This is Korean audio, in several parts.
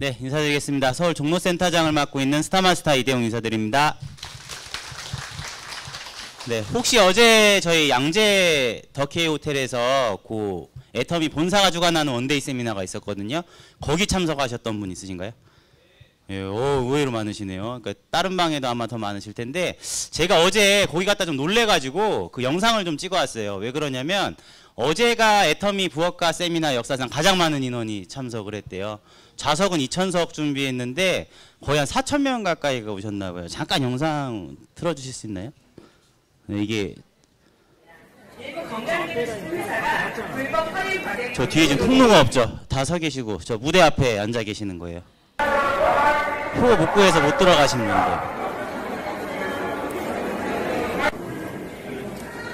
네, 인사드리겠습니다. 서울 종로센터장을 맡고 있는 스타마스터 이대용 인사드립니다. 네, 혹시 어제 저희 양재 더케이 호텔에서 그 애터미 본사가 주관하는 원데이 세미나가 있었거든요. 거기 참석하셨던 분 있으신가요? 예, 의외로 많으시네요. 그러니까 다른 방에도 아마 더 많으실 텐데, 제가 어제 거기 갔다 좀 놀래가지고 그 영상을 좀 찍어왔어요. 왜 그러냐면 어제가 애터미 부엌가 세미나 역사상 가장 많은 인원이 참석을 했대요. 좌석은 2,000석 준비했는데 거의 한 4,000명 가까이가 오셨나 봐요. 잠깐 영상 틀어주실 수 있나요? 네, 이게 저 뒤에 지금 통로가 없죠. 다 서 계시고 저 무대 앞에 앉아 계시는 거예요. 코 못 구해서 못 들어가시는 분들.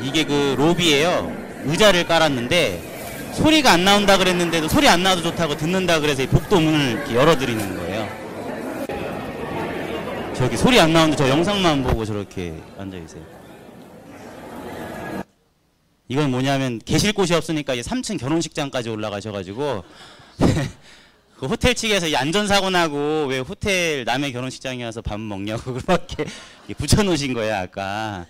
이게 그 로비예요. 의자를 깔았는데 소리가 안 나온다 그랬는데도 소리 안 나도 좋다고 듣는다 그래서 이 복도 문을 이렇게 열어드리는 거예요. 저기 소리 안 나오는데 저 영상만 보고 저렇게 앉아 계세요. 이건 뭐냐면 계실 곳이 없으니까 이제 3층 결혼식장까지 올라가셔가지고 그 호텔 측에서 안전사고 나고 왜 호텔 남의 결혼식장에 와서 밥 먹냐고 그렇게 붙여놓으신 거예요 아까.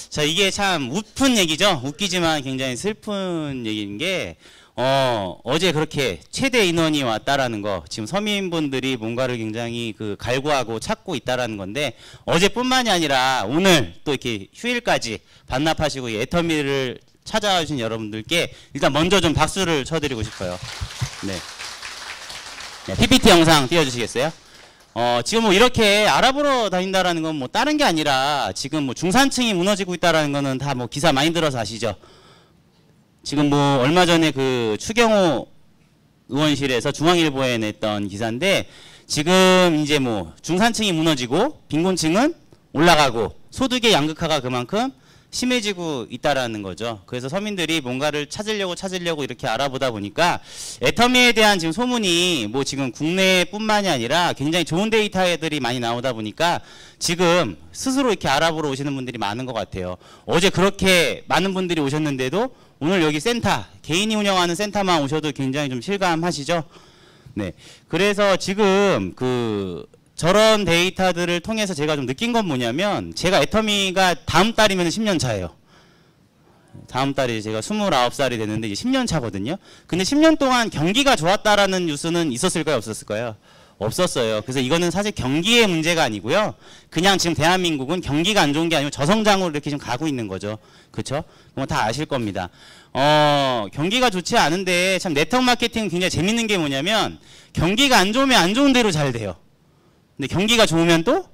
자, 이게 참 웃픈 얘기죠. 웃기지만 굉장히 슬픈 얘기인 게 어제 그렇게 최대 인원이 왔다라는 거, 지금 서민분들이 뭔가를 굉장히 그 갈구하고 찾고 있다라는 건데, 어제뿐만이 아니라 오늘 또 이렇게 휴일까지 반납하시고 애터미를 찾아와 주신 여러분들께 일단 먼저 좀 박수를 쳐드리고 싶어요. 네. 네, PPT 영상 띄워주시겠어요? 지금 뭐 이렇게 알아보러 다닌다라는 건 뭐 다른 게 아니라 지금 뭐 중산층이 무너지고 있다라는 거는 다 뭐 기사 많이 들어서 아시죠? 지금 뭐 얼마 전에 그 추경호 의원실에서 중앙일보에 냈던 기사인데, 지금 이제 뭐 중산층이 무너지고 빈곤층은 올라가고 소득의 양극화가 그만큼 심해지고 있다라는 거죠. 그래서 서민들이 뭔가를 찾으려고 이렇게 알아보다 보니까 애터미에 대한 지금 소문이 뭐 지금 국내뿐만이 아니라 굉장히 좋은 데이터들이 많이 나오다 보니까 지금 스스로 이렇게 알아보러 오시는 분들이 많은 것 같아요. 어제 그렇게 많은 분들이 오셨는데도 오늘 여기 센터, 개인이 운영하는 센터만 오셔도 굉장히 좀 실감하시죠? 네. 그래서 지금 저런 데이터들을 통해서 제가 좀 느낀 건 뭐냐면, 제가 애터미가 다음 달이면 10년 차예요. 다음 달에 제가 29살이 됐는데 이제 10년 차거든요. 근데 10년 동안 경기가 좋았다라는 뉴스는 있었을까요? 없었을까요? 없었어요. 그래서 이거는 사실 경기의 문제가 아니고요. 그냥 지금 대한민국은 경기가 안 좋은 게 아니고 저성장으로 이렇게 지금 가고 있는 거죠. 그렇죠? 뭐 다 아실 겁니다. 경기가 좋지 않은데 참 네트워크 마케팅은 굉장히 재밌는 게 뭐냐면, 경기가 안 좋으면 안 좋은 대로 잘 돼요. 근데 경기가 좋으면 또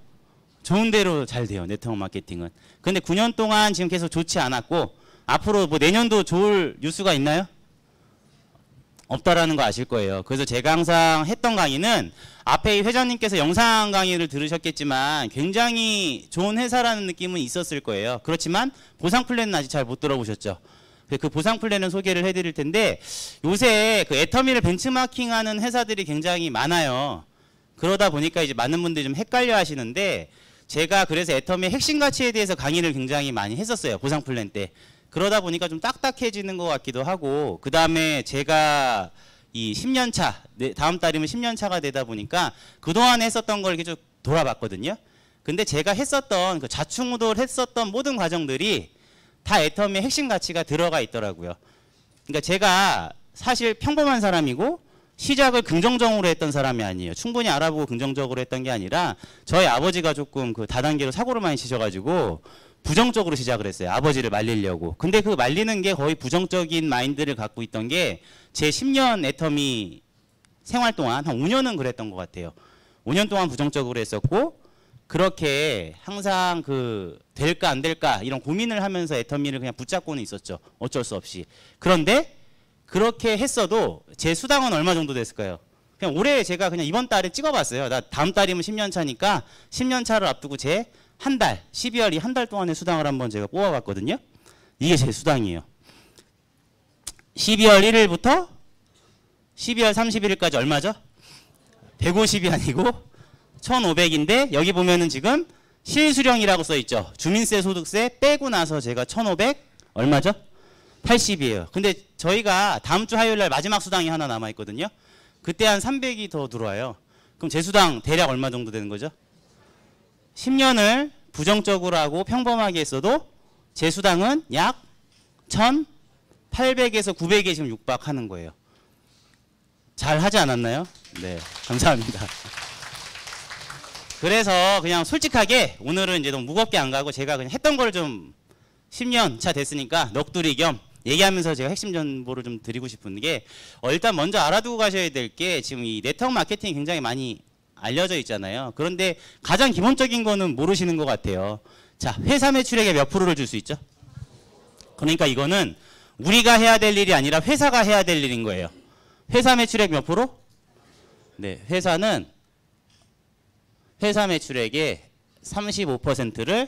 좋은 대로 잘 돼요, 네트워크 마케팅은. 근데 9년 동안 지금 계속 좋지 않았고, 앞으로 뭐 내년도 좋을 뉴스가 있나요? 없다라는 거 아실 거예요. 그래서 제가 항상 했던 강의는, 앞에 이 회장님께서 영상 강의를 들으셨겠지만 굉장히 좋은 회사라는 느낌은 있었을 거예요. 그렇지만 보상 플랜은 아직 잘 못 들어보셨죠. 그 보상 플랜은 소개를 해드릴 텐데, 요새 그 애터미를 벤치마킹하는 회사들이 굉장히 많아요. 그러다 보니까 이제 많은 분들이 좀 헷갈려 하시는데, 제가 그래서 애터미의 핵심 가치에 대해서 강의를 굉장히 많이 했었어요, 보상 플랜 때. 그러다 보니까 좀 딱딱해지는 것 같기도 하고, 그 다음에 제가 이 10년 차, 다음 달이면 10년 차가 되다 보니까 그동안 했었던 걸 이렇게 좀 돌아봤거든요. 근데 제가 했었던, 그 좌충우돌 했었던 모든 과정들이 다 애터미의 핵심 가치가 들어가 있더라고요. 그러니까 제가 사실 평범한 사람이고, 시작을 긍정적으로 했던 사람이 아니에요. 충분히 알아보고 긍정적으로 했던 게 아니라, 저희 아버지가 조금 그 다단계로 사고를 많이 치셔가지고 부정적으로 시작을 했어요. 아버지를 말리려고. 근데 그 말리는 게 거의 부정적인 마인드를 갖고 있던 게, 제 10년 애터미 생활 동안 한 5년은 그랬던 것 같아요. 5년 동안 부정적으로 했었고, 그렇게 항상 될까 안 될까 이런 고민을 하면서 애터미를 그냥 붙잡고는 있었죠. 어쩔 수 없이. 그런데 그렇게 했어도 제 수당은 얼마 정도 됐을까요? 그냥 올해 제가 그냥 이번 달에 찍어봤어요. 나 다음 달이면 10년 차니까 10년 차를 앞두고 제 한 달, 12월 이 한 달 동안의 수당을 한번 제가 뽑아봤거든요. 이게 제 수당이에요. 12월 1일부터 12월 31일까지 얼마죠? 150이 아니고 1,500인데, 여기 보면은 지금 실수령이라고 써있죠. 주민세 소득세 빼고 나서 제가 1,500 얼마죠? 80이에요. 근데 저희가 다음 주 화요일 날 마지막 수당이 하나 남아있거든요. 그때 한 300이 더 들어와요. 그럼 재수당 대략 얼마 정도 되는 거죠? 10년을 부정적으로 하고 평범하게 했어도 재수당은 약 1,800에서 900에 지금 육박하는 거예요. 잘 하지 않았나요? 네, 감사합니다. 그래서 그냥 솔직하게 오늘은 이제 너무 무겁게 안 가고 제가 그냥 했던 걸 좀 10년 차 됐으니까 넋두리 겸 얘기하면서 제가 핵심 정보를 좀 드리고 싶은 게 일단 먼저 알아두고 가셔야 될 게 지금 이 네트워크 마케팅이 굉장히 많이 알려져 있잖아요. 그런데 가장 기본적인 거는 모르시는 것 같아요. 자, 회사 매출액의 몇 프로를 줄 수 있죠? 그러니까 이거는 우리가 해야 될 일이 아니라 회사가 해야 될 일인 거예요. 회사 매출액 몇 프로? 네, 회사는 회사 매출액의 35%를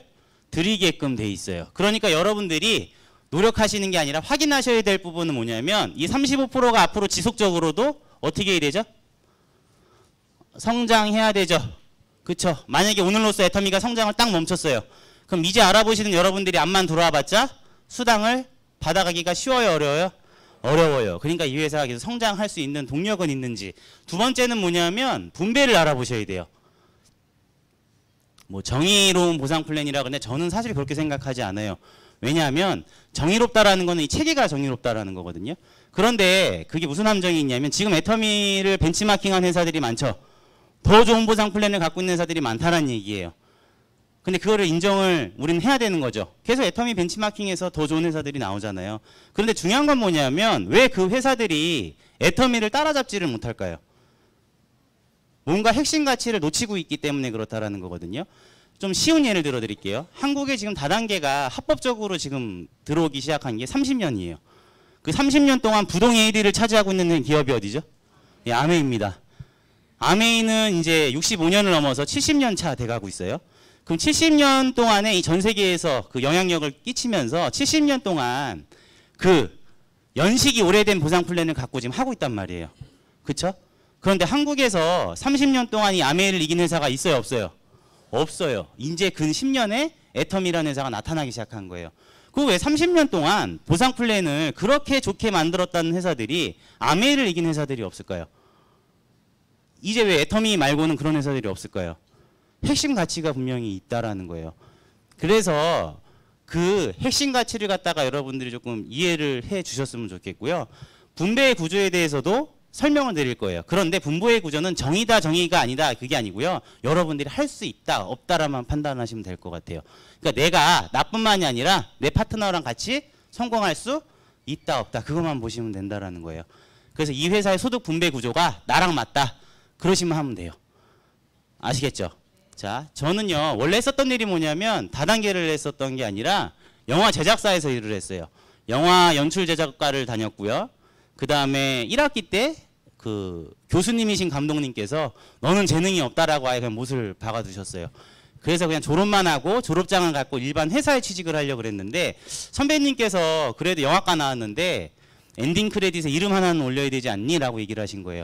드리게끔 돼 있어요. 그러니까 여러분들이 노력하시는 게 아니라 확인하셔야 될 부분은 뭐냐면 이 35%가 앞으로 지속적으로도 어떻게 해야 되죠? 성장해야 되죠. 그쵸? 만약에 오늘로써 애터미가 성장을 딱 멈췄어요. 그럼 이제 알아보시는 여러분들이 앞만 돌아와 봤자 수당을 받아가기가 쉬워요, 어려워요? 어려워요. 그러니까 이 회사가 계속 성장할 수 있는 동력은 있는지. 두 번째는 뭐냐면 분배를 알아보셔야 돼요. 뭐 정의로운 보상 플랜이라 근데 저는 사실 그렇게 생각하지 않아요. 왜냐하면 정의롭다라는 거는 이 체계가 정의롭다라는 거거든요. 그런데 그게 무슨 함정이 있냐면 지금 애터미를 벤치마킹한 회사들이 많죠. 더 좋은 보상 플랜을 갖고 있는 회사들이 많다는 얘기예요. 근데 그거를 인정을 우리는 해야 되는 거죠. 계속 애터미 벤치마킹에서 더 좋은 회사들이 나오잖아요. 그런데 중요한 건 뭐냐면 왜 그 회사들이 애터미를 따라잡지를 못할까요? 뭔가 핵심 가치를 놓치고 있기 때문에 그렇다라는 거거든요. 좀 쉬운 예를 들어 드릴게요. 한국에 지금 다단계가 합법적으로 지금 들어오기 시작한 게 30년이에요. 그 30년 동안 부동의 1위를 차지하고 있는 기업이 어디죠? 예, 아메이입니다. 아메이는 이제 65년을 넘어서 70년 차 돼가고 있어요. 그럼 70년 동안에 이 전 세계에서 그 영향력을 끼치면서 70년 동안 그 연식이 오래된 보상 플랜을 갖고 지금 하고 있단 말이에요. 그쵸? 그런데 한국에서 30년 동안 이 아메이를 이긴 회사가 있어요, 없어요? 없어요. 이제 근 10년에 애터미라는 회사가 나타나기 시작한 거예요. 그 왜 30년 동안 보상 플랜을 그렇게 좋게 만들었다는 회사들이 아메이를 이긴 회사들이 없을까요? 이제 왜 애터미 말고는 그런 회사들이 없을까요? 핵심 가치가 분명히 있다라는 거예요. 그래서 그 핵심 가치를 갖다가 여러분들이 조금 이해를 해 주셨으면 좋겠고요. 분배의 구조에 대해서도 설명을 드릴 거예요. 그런데 분배의 구조는 정의다 정의가 아니다 그게 아니고요. 여러분들이 할 수 있다 없다라만 판단하시면 될 것 같아요. 그러니까 내가 나뿐만이 아니라 내 파트너랑 같이 성공할 수 있다 없다 그것만 보시면 된다라는 거예요. 그래서 이 회사의 소득 분배 구조가 나랑 맞다 그러시면 하면 돼요. 아시겠죠? 자, 저는요 원래 했었던 일이 뭐냐면 다단계를 했었던 게 아니라 영화 제작사에서 일을 했어요. 영화 연출 제작과를 다녔고요. 그 다음에 1학기 때 그 교수님이신 감독님께서 너는 재능이 없다라고 아예 그냥 못을 박아두셨어요. 그래서 그냥 졸업만 하고 졸업장을 갖고 일반 회사에 취직을 하려고 그랬는데 선배님께서 그래도 영화과 나왔는데 엔딩 크레딧에 이름 하나는 올려야 되지 않니? 라고 얘기를 하신 거예요.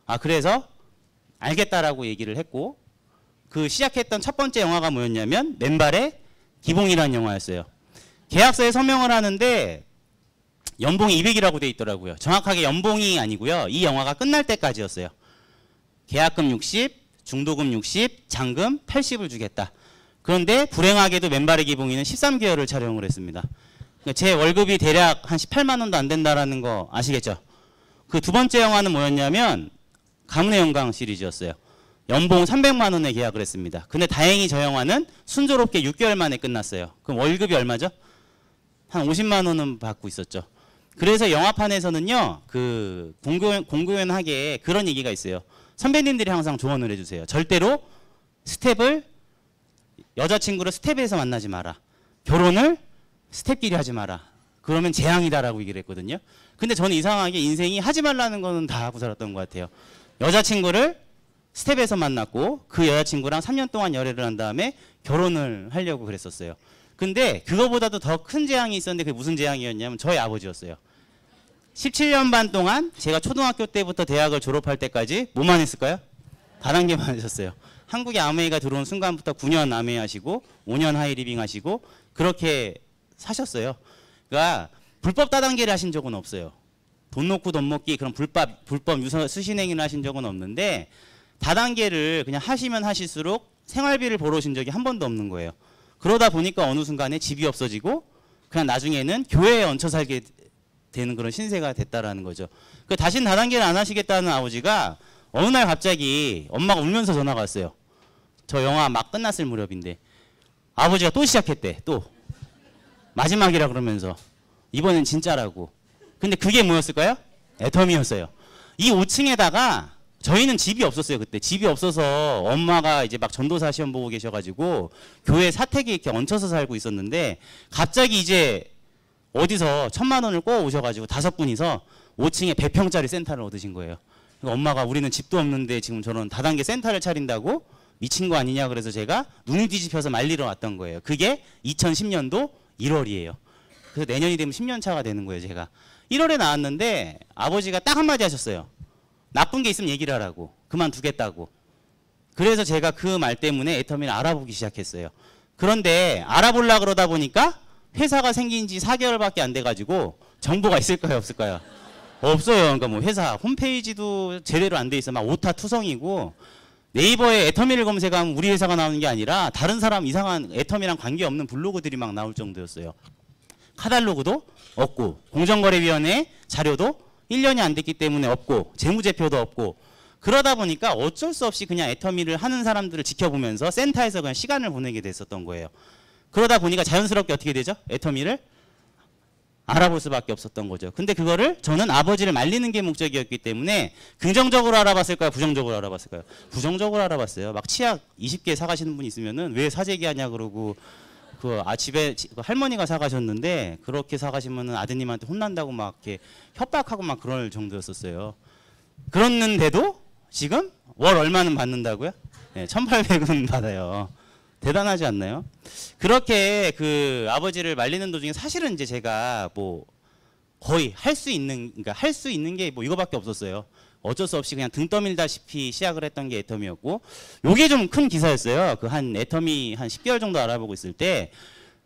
아, 그래서 알겠다라고 얘기를 했고 그 시작했던 첫 번째 영화가 뭐였냐면 맨발의 기봉이라는 영화였어요. 계약서에 서명을 하는데 연봉이 200이라고 돼 있더라고요. 정확하게 연봉이 아니고요. 이 영화가 끝날 때까지였어요. 계약금 60, 중도금 60, 잔금 80을 주겠다. 그런데 불행하게도 맨발의 기봉이는 13개월을 촬영을 했습니다. 그러니까 제 월급이 대략 한 18만 원도 안 된다라는 거 아시겠죠? 그 두 번째 영화는 뭐였냐면 가문의 영광 시리즈였어요. 연봉 300만 원에 계약을 했습니다. 근데 다행히 저 영화는 순조롭게 6개월 만에 끝났어요. 그럼 월급이 얼마죠? 한 50만 원은 받고 있었죠. 그래서 영화판에서는요, 그 공공연하게 그런 얘기가 있어요. 선배님들이 항상 조언을 해주세요. 절대로 여자친구를 스텝에서 만나지 마라. 결혼을 스텝끼리 하지 마라. 그러면 재앙이다라고 얘기를 했거든요. 근데 저는 이상하게 인생이 하지 말라는 거는 다 하고 살았던 것 같아요. 여자친구를 스텝에서 만났고 그 여자친구랑 3년 동안 열애를 한 다음에 결혼을 하려고 그랬었어요. 근데 그거보다도 더 큰 재앙이 있었는데 그게 무슨 재앙이었냐면 저희 아버지였어요. 17년 반 동안 제가 초등학교 때부터 대학을 졸업할 때까지 뭐만 했을까요? 다단계만 하셨어요. 한국에 아메이가 들어온 순간부터 9년 아메이 하시고 5년 하이리빙 하시고 그렇게 사셨어요. 그러니까 불법 다단계를 하신 적은 없어요. 돈 놓고 돈 먹기 그런 불법 수신행위를 하신 적은 없는데 다단계를 그냥 하시면 하실수록 생활비를 벌어오신 적이 한 번도 없는 거예요. 그러다 보니까 어느 순간에 집이 없어지고 그냥 나중에는 교회에 얹혀 살게 되는 그런 신세가 됐다라는 거죠. 그 다신 다단계를 안 하시겠다는 아버지가 어느 날 갑자기 엄마가 울면서 전화가 왔어요. 저 영화 막 끝났을 무렵인데 아버지가 또 시작했대. 또 마지막이라 그러면서 이번엔 진짜라고. 근데 그게 뭐였을까요? 애터미였어요. 이 5층에다가 저희는 집이 없었어요. 그때 집이 없어서 엄마가 이제 막 전도사 시험 보고 계셔가지고 교회 사택에 이렇게 얹혀서 살고 있었는데 갑자기 이제 어디서 1,000만 원을 꼬아 오셔가지고 5분이서 5층에 100평짜리 센터를 얻으신 거예요. 그러니까 엄마가 우리는 집도 없는데 지금 저런 다단계 센터를 차린다고 미친 거 아니냐 그래서 제가 눈을 뒤집혀서 말리러 왔던 거예요. 그게 2010년도 1월이에요. 그래서 내년이 되면 10년 차가 되는 거예요. 제가 1월에 나왔는데 아버지가 딱 한마디 하셨어요. 나쁜 게 있으면 얘기를 하라고. 그만두겠다고. 그래서 제가 그 말 때문에 애터미를 알아보기 시작했어요. 그런데 알아보려고 그러다 보니까 회사가 생긴 지 4개월밖에 안 돼가지고 정보가 있을까요? 없을까요? 없어요. 그러니까 뭐 회사 홈페이지도 제대로 안 돼 있어. 막 오타 투성이고 네이버에 애터미를 검색하면 우리 회사가 나오는 게 아니라 다른 사람 이상한 애터미랑 관계없는 블로그들이 막 나올 정도였어요. 카탈로그도 없고 공정거래위원회 자료도 1년이 안 됐기 때문에 없고 재무제표도 없고 그러다 보니까 어쩔 수 없이 그냥 애터미를 하는 사람들을 지켜보면서 센터에서 그냥 시간을 보내게 됐었던 거예요. 그러다 보니까 자연스럽게 어떻게 되죠? 애터미를 알아볼 수밖에 없었던 거죠. 근데 그거를 저는 아버지를 말리는 게 목적이었기 때문에 긍정적으로 알아봤을까요? 부정적으로 알아봤을까요? 부정적으로 알아봤어요. 막 치약 20개 사가시는 분 있으면은 왜 사재기하냐 그러고 집에 할머니가 사가셨는데 그렇게 사가시면은 아드님한테 혼난다고 막 이렇게 협박하고 막 그럴 정도였었어요. 그랬는데도 지금 월 얼마는 받는다고요? 네, 1,800원 받아요. 대단하지 않나요? 그렇게 그 아버지를 말리는 도중에 사실은 이제 제가 뭐 거의 할 수 있는 게 뭐 이거밖에 없었어요. 어쩔 수 없이 그냥 등 떠밀다시피 시작을 했던 게 애터미였고 요게 좀 큰 기사였어요. 그 한 애터미 한 10개월 정도 알아보고 있을 때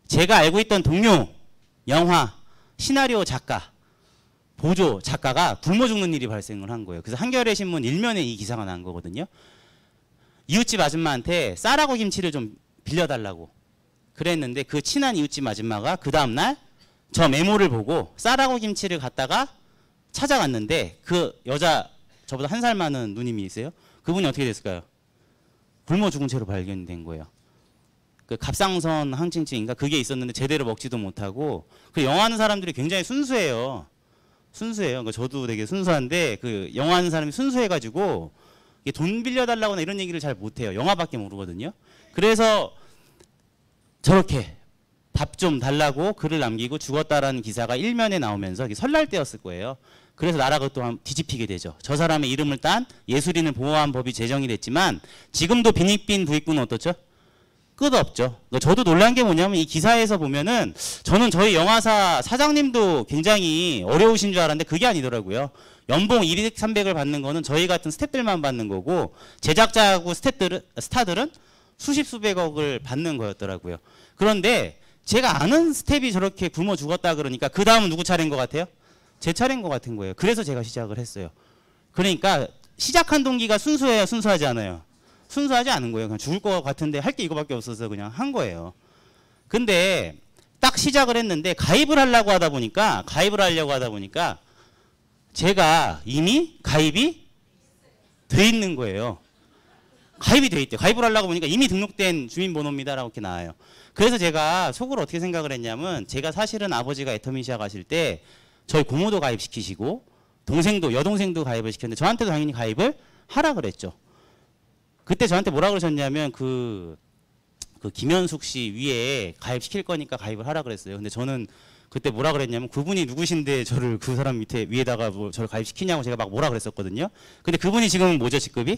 제가 알고 있던 동료 영화 시나리오 작가 보조 작가가 굶어 죽는 일이 발생을 한 거예요. 그래서 한겨레 신문 1면에 이 기사가 난 거거든요. 이웃집 아줌마한테 쌀하고 김치를 좀 빌려달라고 그랬는데 그 친한 이웃집 아줌마가 그 다음날 저 메모를 보고 쌀하고 김치를 갖다가 찾아갔는데 그 여자 저보다 1살 많은 누님이세요. 그분이 어떻게 됐을까요? 굶어 죽은 채로 발견된 거예요. 그 갑상선 항진증인가 그게 있었는데 제대로 먹지도 못하고 그 영화하는 사람들이 굉장히 순수해요. 순수해요. 그러니까 저도 되게 순수한데 그 영화하는 사람이 순수해가지고 돈 빌려달라거나 이런 얘기를 잘 못해요. 영화밖에 모르거든요. 그래서 저렇게 밥 좀 달라고 글을 남기고 죽었다라는 기사가 1면에 나오면서 설날 때였을 거예요. 그래서 나라가 또 뒤집히게 되죠. 저 사람의 이름을 딴 예술인을 보호한 법이 제정이 됐지만 지금도 빈익빈 부익부는 어떻죠? 끝없죠. 저도 놀란 게 뭐냐면 이 기사에서 보면은 저는 저희 영화사 사장님도 굉장히 어려우신 줄 알았는데 그게 아니더라고요. 연봉 200, 300을 받는 거는 저희 같은 스태프들만 받는 거고 제작자하고 스타들은 수십 수백억을 받는 거였더라고요. 그런데 제가 아는 스텝이 저렇게 굶어 죽었다 그러니까 그 다음은 누구 차례인 것 같아요? 제 차례인 것 같은 거예요. 그래서 제가 시작을 했어요. 그러니까 시작한 동기가 순수해요? 순수하지 않아요? 순수하지 않은 거예요. 그냥 죽을 것 같은데 할 게 이거밖에 없어서 그냥 한 거예요. 근데 딱 시작을 했는데 가입을 하려고 하다 보니까 제가 이미 가입이 돼 있는 거예요. 가입이 돼 있대요. 가입을 하려고 보니까 이미 등록된 주민번호입니다라고 이렇게 나와요. 그래서 제가 속으로 어떻게 생각을 했냐면 제가 사실은 아버지가 애터미 시작하실 때 저희 고모도 가입시키시고 동생도 여동생도 가입을 시켰는데 저한테도 당연히 가입을 하라 그랬죠. 그때 저한테 뭐라 그러셨냐면 그 김현숙 씨 위에 가입시킬 거니까 가입을 하라 그랬어요. 근데 저는 그때 뭐라 그랬냐면 그분이 누구신데 저를 그 사람 위에다가 뭐 저를 가입시키냐고 제가 막 뭐라 그랬었거든요. 근데 그분이 지금은 뭐죠, 직급이?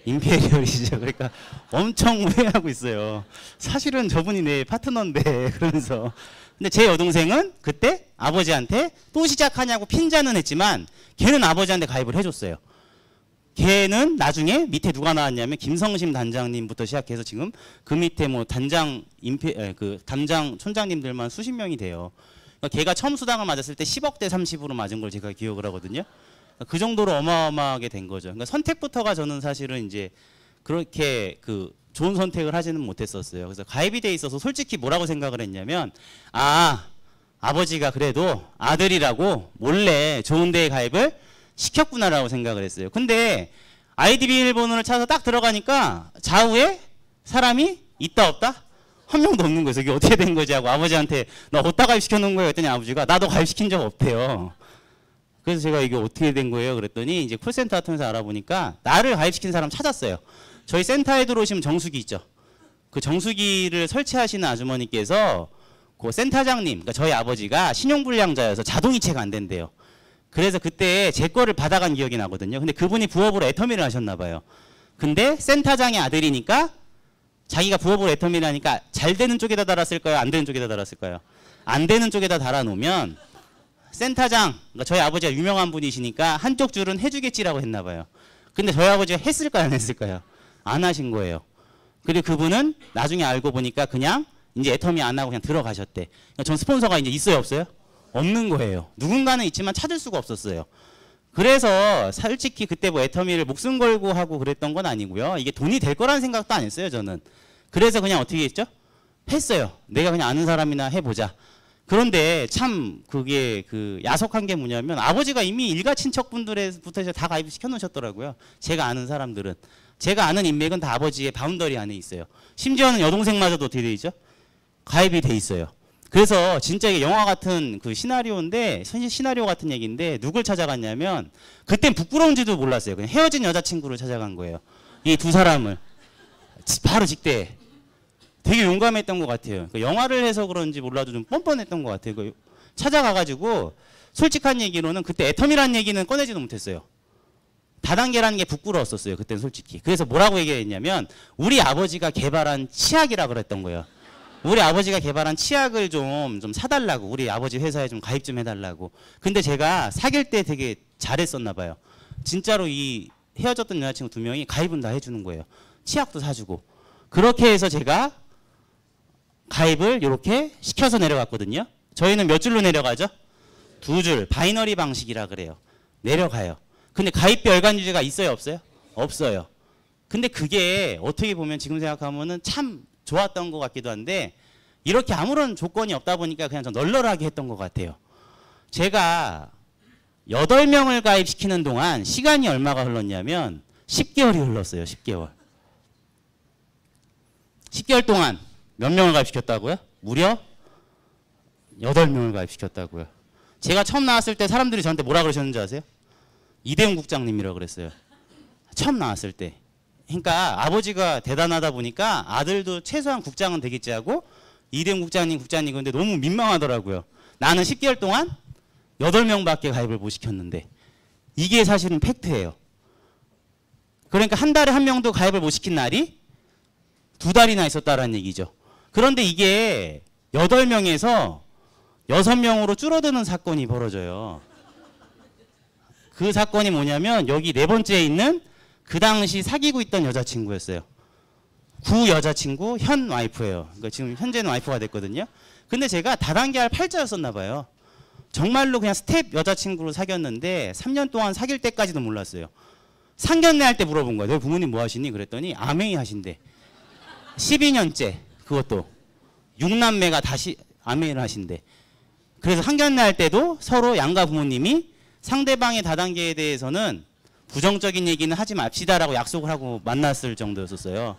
임페리얼이죠. 그러니까 엄청 후회하고 있어요. 사실은 저분이 내 파트너인데 그러면서. 근데 제 여동생은 그때 아버지한테 또 시작하냐고 핀잔은 했지만 걔는 아버지한테 가입을 해줬어요. 걔는 나중에 밑에 누가 나왔냐면 김성심 단장님부터 시작해서 지금 그 밑에 뭐 단장 촌장님들만 수십 명이 돼요. 그러니까 걔가 처음 수당을 맞았을 때 10억대 30으로 맞은 걸 제가 기억을 하거든요. 그 정도로 어마어마하게 된 거죠. 그러니까 선택부터가 저는 사실은 이제 그렇게 그 좋은 선택을 하지는 못했었어요. 그래서 가입이 돼 있어서 솔직히 뭐라고 생각을 했냐면, 아버지가 그래도 아들이라고 몰래 좋은 데에 가입을 시켰구나라고 생각을 했어요. 근데 아이디 비밀번호를 찾아서 딱 들어가니까 좌우에 사람이 있다 없다? 한 명도 없는 거예요. 이게 어떻게 된 거지 하고 아버지한테 나 어디다 가입시켜 놓은 거예요 했더니 아버지가 나도 가입시킨 적 없대요. 그래서 제가 이게 어떻게 된 거예요 그랬더니 이제 콜센터 같은 데서 알아보니까 나를 가입시킨 사람 찾았어요. 저희 센터에 들어오시면 정수기 있죠. 그 정수기를 설치하시는 아주머니께서 그 센터장님, 그러니까 저희 아버지가 신용불량자여서 자동이체가 안 된대요. 그래서 그때 제 거를 받아간 기억이 나거든요. 근데 그분이 부업으로 애터미를 하셨나 봐요. 근데 센터장의 아들이니까 자기가 부업으로 애터미를 하니까 잘 되는 쪽에다 달았을까요? 안 되는 쪽에다 달았을까요? 안 되는 쪽에다 달아놓으면 센터장, 그러니까 저희 아버지가 유명한 분이시니까 한쪽 줄은 해주겠지라고 했나 봐요. 근데 저희 아버지가 했을까요? 안 했을까요? 안 하신 거예요. 그리고 그분은 나중에 알고 보니까 그냥 이제 애터미 안 하고 그냥 들어가셨대. 그러니까 전 스폰서가 이제 있어요, 없어요? 없는 거예요. 누군가는 있지만 찾을 수가 없었어요. 그래서 솔직히 그때 뭐 애터미를 목숨 걸고 하고 그랬던 건 아니고요. 이게 돈이 될 거라는 생각도 안 했어요, 저는. 그래서 그냥 어떻게 했죠? 했어요. 내가 그냥 아는 사람이나 해보자. 그런데 참 그게 그 야속한 게 뭐냐면 아버지가 이미 일가 친척분들부터 다 가입을 시켜놓으셨더라고요. 제가 아는 사람들은. 제가 아는 인맥은 다 아버지의 바운더리 안에 있어요. 심지어는 여동생마저도 어떻게 돼 있죠? 가입이 돼 있어요. 그래서 진짜 이게 영화 같은 그 시나리오인데, 현실 시나리오 같은 얘기인데 누굴 찾아갔냐면 그땐 부끄러운지도 몰랐어요. 그냥 헤어진 여자친구를 찾아간 거예요. 이 두 사람을. 바로 직대. 되게 용감했던 것 같아요. 그 영화를 해서 그런지 몰라도 좀 뻔뻔했던 것 같아요. 그 찾아가가지고 솔직한 얘기로는 그때 애텀이라는 얘기는 꺼내지도 못했어요. 다단계라는 게 부끄러웠었어요. 그때는 솔직히. 그래서 뭐라고 얘기했냐면 우리 아버지가 개발한 치약이라 그랬던 거예요. 우리 아버지가 개발한 치약을 좀 사달라고, 우리 아버지 회사에 좀 가입 좀 해달라고. 근데 제가 사귈 때 되게 잘했었나 봐요. 진짜로 이 헤어졌던 여자친구 2명이 가입은 다 해주는 거예요. 치약도 사주고. 그렇게 해서 제가 가입을 이렇게 시켜서 내려갔거든요. 저희는 몇 줄로 내려가죠? 2줄. 바이너리 방식이라 그래요. 내려가요. 근데 가입비 열간 유지가 있어요, 없어요? 없어요. 근데 그게 어떻게 보면 지금 생각하면은 참 좋았던 것 같기도 한데 이렇게 아무런 조건이 없다 보니까 그냥 좀 널널하게 했던 것 같아요. 제가 8명을 가입시키는 동안 시간이 얼마가 흘렀냐면 10개월이 흘렀어요. 10개월. 10개월 동안 몇 명을 가입시켰다고요? 무려 8명을 가입시켰다고요. 제가 처음 나왔을 때 사람들이 저한테 뭐라 그러셨는지 아세요? 이대훈 국장님이라고 그랬어요. 처음 나왔을 때. 그러니까 아버지가 대단하다 보니까 아들도 최소한 국장은 되겠지 하고 이대훈 국장님 근데 너무 민망하더라고요. 나는 10개월 동안 8명밖에 가입을 못 시켰는데 이게 사실은 팩트예요. 그러니까 한 달에 한 명도 가입을 못 시킨 날이 2달이나 있었다라는 얘기죠. 그런데 이게 8명에서 6명으로 줄어드는 사건이 벌어져요. 그 사건이 뭐냐면 여기 4번째에 있는 그 당시 사귀고 있던 여자친구였어요. 구 여자친구 현 와이프예요. 그러니까 지금 현재는 와이프가 됐거든요. 근데 제가 다단계 할 팔자였었나 봐요. 정말로 그냥 스텝 여자친구로 사귀었는데 3년 동안 사귈 때까지도 몰랐어요. 상견례 할 때 물어본 거예요. 너희 부모님 뭐 하시니? 그랬더니 아메이 하신대. 12년째 그것도 6남매가 다시 아메이를 하신대. 그래서 상견례 할 때도 서로 양가 부모님이 상대방의 다단계에 대해서는 부정적인 얘기는 하지 맙시다라고 약속을 하고 만났을 정도였었어요.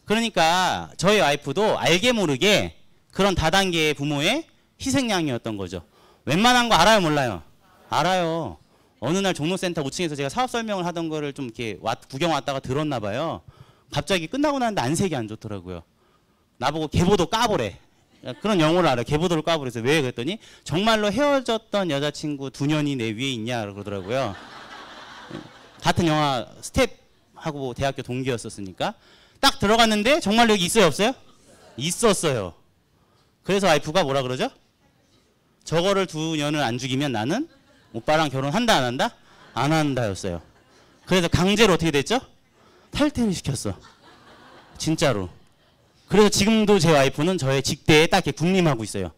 그러니까 저희 와이프도 알게 모르게 그런 다단계의 부모의 희생양이었던 거죠. 웬만한 거 알아요, 몰라요? 알아요. 어느 날 종로센터 5층에서 제가 사업 설명을 하던 거를 좀 이렇게 구경 왔다가 들었나 봐요. 갑자기 끝나고 나는데 안색이 안 좋더라고요. 나보고 개보도 까보래. 그런 영어를 알아요. 개보도를 까보래서 왜? 그랬더니 정말로 헤어졌던 여자친구 2년이 내 위에 있냐 그러더라고요. 같은 영화 스텝하고 대학교 동기였었으니까 딱 들어갔는데 정말 여기 있어요, 없어요? 있었어요. 그래서 와이프가 뭐라 그러죠? 저거를 2년을 안 죽이면 나는 오빠랑 결혼한다 안 한다? 안 한다였어요. 그래서 강제로 어떻게 됐죠? 탈퇴를 시켰어. 진짜로. 그래서 지금도 제 와이프는 저의 직대에 딱 이렇게 군림하고 있어요.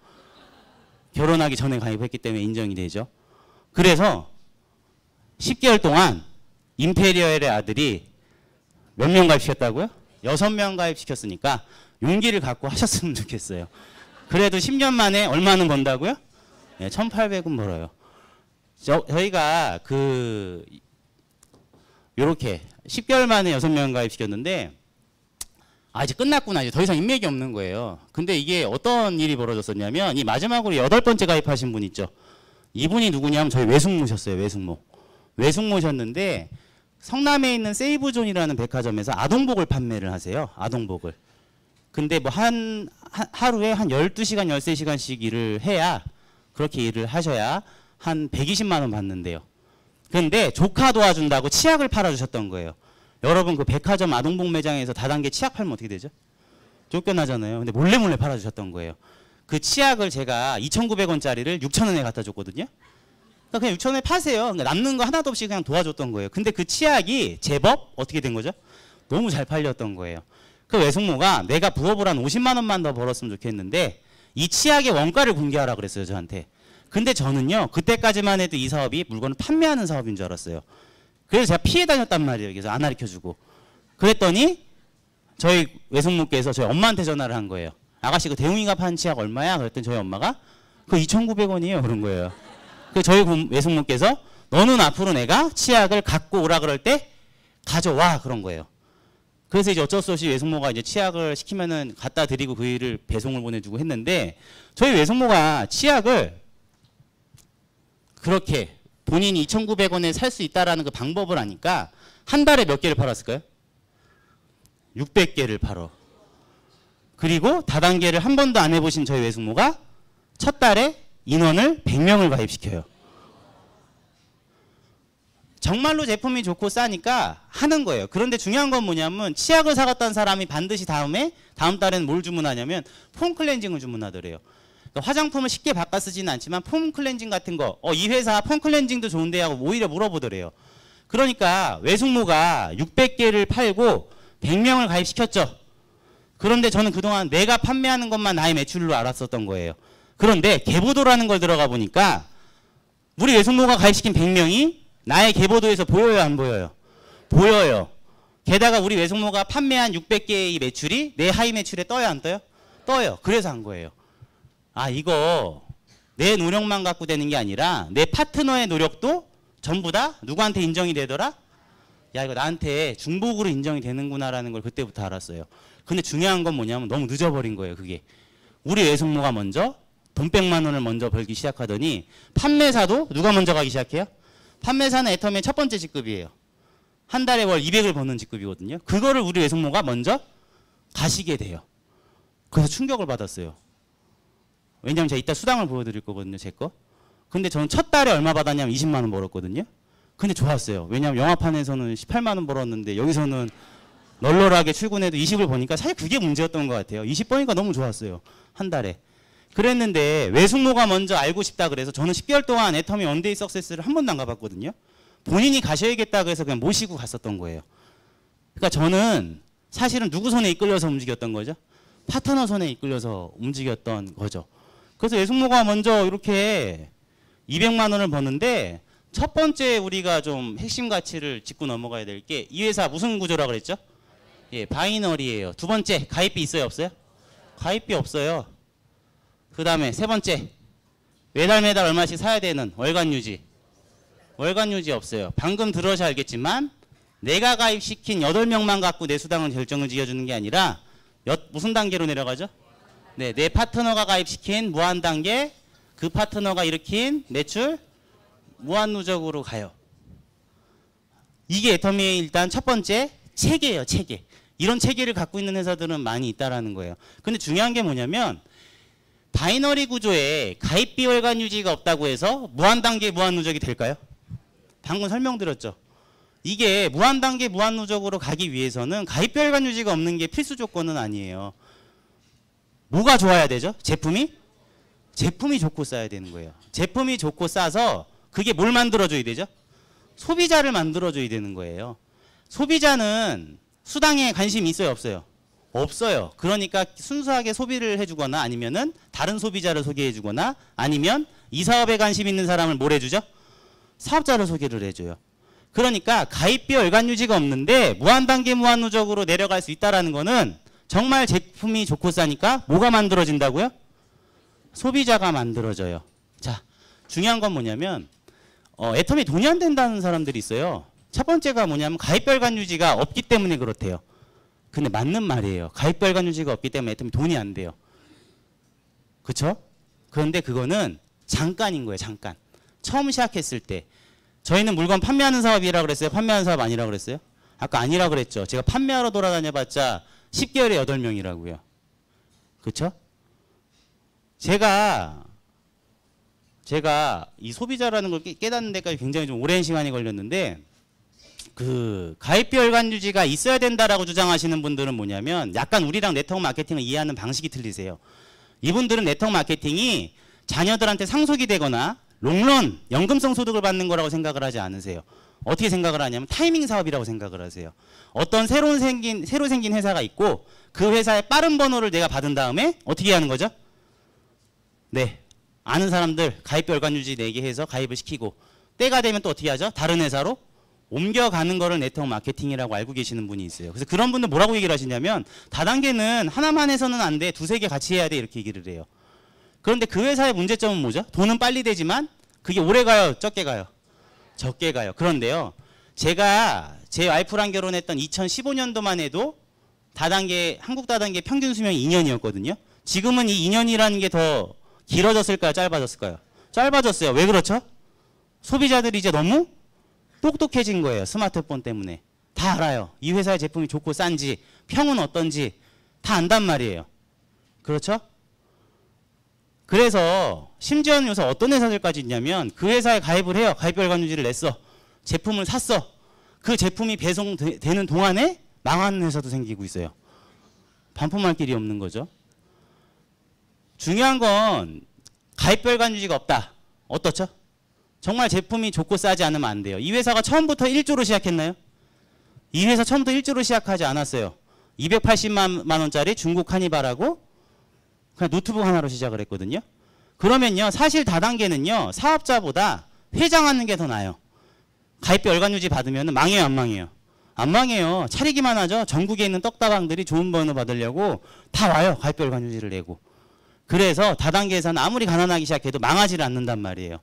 결혼하기 전에 가입했기 때문에 인정이 되죠. 그래서 10개월 동안 임페리얼의 아들이 몇 명 가입시켰다고요? 6명 가입시켰으니까 용기를 갖고 하셨으면 좋겠어요. 그래도 10년 만에 얼마는 번다고요? 네, 1,800은 벌어요. 저희가 요렇게 10개월 만에 6명 가입시켰는데 이제 끝났구나. 이제 더 이상 인맥이 없는 거예요. 근데 이게 어떤 일이 벌어졌었냐면 이 마지막으로 8번째 가입하신 분 있죠. 이분이 누구냐면 저희 외숙모셨어요. 외숙모셨는데 성남에 있는 세이브존이라는 백화점에서 아동복을 판매를 하세요. 아동복을. 근데 뭐 하루에 한 12시간, 13시간씩 일을 해야, 그렇게 일을 하셔야 한 120만 원 받는데요. 근데 조카 도와준다고 치약을 팔아주셨던 거예요. 여러분 그 백화점 아동복 매장에서 다단계 치약 팔면 어떻게 되죠? 쫓겨나잖아요. 근데 몰래 팔아주셨던 거예요. 그 치약을 제가 2,900원짜리를 6,000원에 갖다 줬거든요. 그러니까 그냥 6,000원에 파세요. 그러니까 남는 거 하나도 없이 그냥 도와줬던 거예요. 근데 그 치약이 제법 어떻게 된 거죠? 너무 잘 팔렸던 거예요. 그 외숙모가 내가 부업을 한 50만 원만 더 벌었으면 좋겠는데 이 치약의 원가를 공개하라 그랬어요, 저한테. 근데 저는요, 그때까지만 해도 이 사업이 물건을 판매하는 사업인 줄 알았어요. 그래서 제가 피해 다녔단 말이에요. 그래서 안 가르쳐주고. 그랬더니 저희 외숙모께서 저희 엄마한테 전화를 한 거예요. 아가씨 그 대웅이가 판 치약 얼마야? 그랬더니 저희 엄마가 그 2,900원이에요. 그런 거예요. 그 저희 외숙모께서 너는 앞으로 내가 치약을 갖고 오라 그럴 때 가져와 그런 거예요. 그래서 이제 어쩔 수 없이 외숙모가 이제 치약을 시키면은 갖다 드리고 그 일을 배송을 보내주고 했는데 저희 외숙모가 치약을 그렇게 본인이 2,900원에 살 수 있다라는 그 방법을 아니까 한 달에 몇 개를 팔았을까요? 600개를 팔어. 그리고 다단계를 한 번도 안 해보신 저희 외숙모가 첫 달에 인원을 100명을 가입시켜요. 정말로 제품이 좋고 싸니까 하는 거예요. 그런데 중요한 건 뭐냐면 치약을 사갔던 사람이 반드시 다음 달에는 뭘 주문하냐면 폼 클렌징을 주문하더래요. 그러니까 화장품을 쉽게 바꿔 쓰지는 않지만 폼 클렌징 같은 거, 이 회사 폼 클렌징도 좋은데 하고 오히려 물어보더래요. 그러니까 외숙모가 600개를 팔고 100명을 가입시켰죠. 그런데 저는 그동안 내가 판매하는 것만 나의 매출로 알았었던 거예요. 그런데 계보도라는 걸 들어가 보니까 우리 외숙모가 가입시킨 100명이 나의 계보도에서 보여요, 안 보여요? 보여요. 게다가 우리 외숙모가 판매한 600개의 매출이 내 하위 매출에 떠요, 안 떠요? 떠요. 그래서 한 거예요. 이거 내 노력만 갖고 되는 게 아니라 내 파트너의 노력도 전부 다 누구한테 인정이 되더라? 야, 이거 나한테 중복으로 인정이 되는구나라는 걸 그때부터 알았어요. 근데 중요한 건 뭐냐면 너무 늦어버린 거예요, 그게. 우리 외숙모가 먼저 돈 100만 원을 먼저 벌기 시작하더니 판매사도 누가 먼저 가기 시작해요? 판매사는 애터미의 첫 번째 직급이에요. 한 달에 월 200을 버는 직급이거든요. 그거를 우리 외숙모가 먼저 가시게 돼요. 그래서 충격을 받았어요. 왜냐면 제가 이따 수당을 보여드릴 거거든요, 제 거. 근데 저는 첫 달에 얼마 받았냐면 20만 원 벌었거든요. 근데 좋았어요. 왜냐면 영화판에서는 18만 원 벌었는데 여기서는 널널하게 출근해도 20을 버니까 사실 그게 문제였던 것 같아요. 20 버니까 너무 좋았어요. 한 달에. 그랬는데 외숙모가 먼저 알고 싶다 그래서 저는 10개월 동안 애터미 원데이 석세스를 한 번도 안 가봤거든요. 본인이 가셔야겠다 그래서 그냥 모시고 갔었던 거예요. 그러니까 저는 사실은 누구 손에 이끌려서 움직였던 거죠? 파트너 손에 이끌려서 움직였던 거죠. 그래서 외숙모가 먼저 이렇게 200만 원을 버는데 첫 번째 우리가 좀 핵심 가치를 짚고 넘어가야 될 게 이 회사 무슨 구조라 그랬죠? 예, 바이너리예요. 두 번째, 가입비 있어요, 없어요? 가입비 없어요. 그 다음에 세 번째, 매달 얼마씩 사야 되는 월간 유지. 월간 유지 없어요. 방금 들어서 알겠지만 내가 가입시킨 8명만 갖고 내 수당을 결정을 지어주는 게 아니라 무슨 단계로 내려가죠? 네, 내 파트너가 가입시킨 무한 단계, 그 파트너가 일으킨 매출 무한 누적으로 가요. 이게 애터미의 일단 첫 번째 체계예요, 체계. 이런 체계를 갖고 있는 회사들은 많이 있다라는 거예요. 근데 중요한 게 뭐냐면 바이너리 구조에 가입비 월간 유지가 없다고 해서 무한 단계 무한 누적이 될까요? 방금 설명드렸죠. 이게 무한 단계 무한 누적으로 가기 위해서는 가입비 월간 유지가 없는 게 필수 조건은 아니에요. 뭐가 좋아야 되죠? 제품이 좋고 싸야 되는 거예요. 제품이 좋고 싸서 그게 뭘 만들어줘야 되죠? 소비자를 만들어줘야 되는 거예요. 소비자는 수당에 관심이 있어요, 없어요? 없어요. 그러니까 순수하게 소비를 해주거나 아니면은 다른 소비자를 소개해주거나 아니면 이 사업에 관심 있는 사람을 뭘 해주죠? 사업자를 소개를 해줘요. 그러니까 가입비 월간 유지가 없는데 무한단계 무한누적으로 내려갈 수 있다라는 거는 정말 제품이 좋고 싸니까 뭐가 만들어진다고요? 소비자가 만들어져요. 자, 중요한 건 뭐냐면 애터미 돈이 안 된다는 사람들이 있어요. 첫 번째가 뭐냐면 가입비 월간 유지가 없기 때문에 그렇대요. 근데 맞는 말이에요. 가입비 월간 유지가 없기 때문에 애터미 돈이 안 돼요. 그쵸? 그런데 그거는 잠깐인 거예요. 잠깐. 처음 시작했을 때. 저희는 물건 판매하는 사업이라고 그랬어요? 판매하는 사업 아니라고 그랬어요? 아까 아니라고 그랬죠. 제가 판매하러 돌아다녀봤자 10개월에 8명이라고요. 그쵸? 제가 이 소비자라는 걸 깨닫는 데까지 굉장히 좀 오랜 시간이 걸렸는데 그 가입비 월간 유지가 있어야 된다라고 주장하시는 분들은 뭐냐면 약간 우리랑 네트워크 마케팅을 이해하는 방식이 틀리세요. 이분들은 네트워크 마케팅이 자녀들한테 상속이 되거나 롱런, 연금성 소득을 받는 거라고 생각을 하지 않으세요. 어떻게 생각을 하냐면 타이밍 사업이라고 생각을 하세요. 어떤 새로 생긴 회사가 있고 그 회사의 빠른 번호를 내가 받은 다음에 어떻게 하는 거죠? 네, 아는 사람들 가입비 월간 유지 내게 해서 가입을 시키고 때가 되면 또 어떻게 하죠? 다른 회사로 옮겨가는 거를 네트워크 마케팅이라고 알고 계시는 분이 있어요. 그래서 그런 분들 뭐라고 얘기를 하시냐면 다단계는 하나만 해서는 안 돼. 두세 개 같이 해야 돼. 이렇게 얘기를 해요. 그런데 그 회사의 문제점은 뭐죠? 돈은 빨리 되지만 그게 오래 가요? 적게 가요? 적게 가요. 그런데요. 제가 제 와이프랑 결혼했던 2015년도만 해도 한국 다단계 평균 수명이 2년이었거든요. 지금은 이 2년이라는 게 더 길어졌을까요? 짧아졌을까요? 짧아졌어요. 왜 그렇죠? 소비자들이 이제 너무 똑똑해진 거예요. 스마트폰 때문에. 다 알아요. 이 회사의 제품이 좋고 싼지, 평은 어떤지 다 안단 말이에요. 그렇죠? 그래서 심지어는 요새 어떤 회사들까지 있냐면 그 회사에 가입을 해요. 가입비 월간 유지를 냈어. 제품을 샀어. 그 제품이 배송되는 동안에 망하는 회사도 생기고 있어요. 반품할 길이 없는 거죠. 중요한 건 가입비 월간 유지가 없다. 어떻죠? 정말 제품이 좋고 싸지 않으면 안 돼요. 이 회사가 처음부터 1조로 시작했나요? 이 회사 처음부터 1조로 시작하지 않았어요. 280만 원짜리 중국 카니발하고 그냥 노트북 하나로 시작을 했거든요. 그러면요. 사실 다단계는요. 사업자보다 회장하는 게 더 나아요. 가입비 월간 유지 받으면 망해요, 안 망해요? 안 망해요. 차리기만 하죠. 전국에 있는 떡다방들이 좋은 번호 받으려고 다 와요. 가입비 월간 유지를 내고. 그래서 다단계에서는 아무리 가난하기 시작해도 망하지를 않는단 말이에요.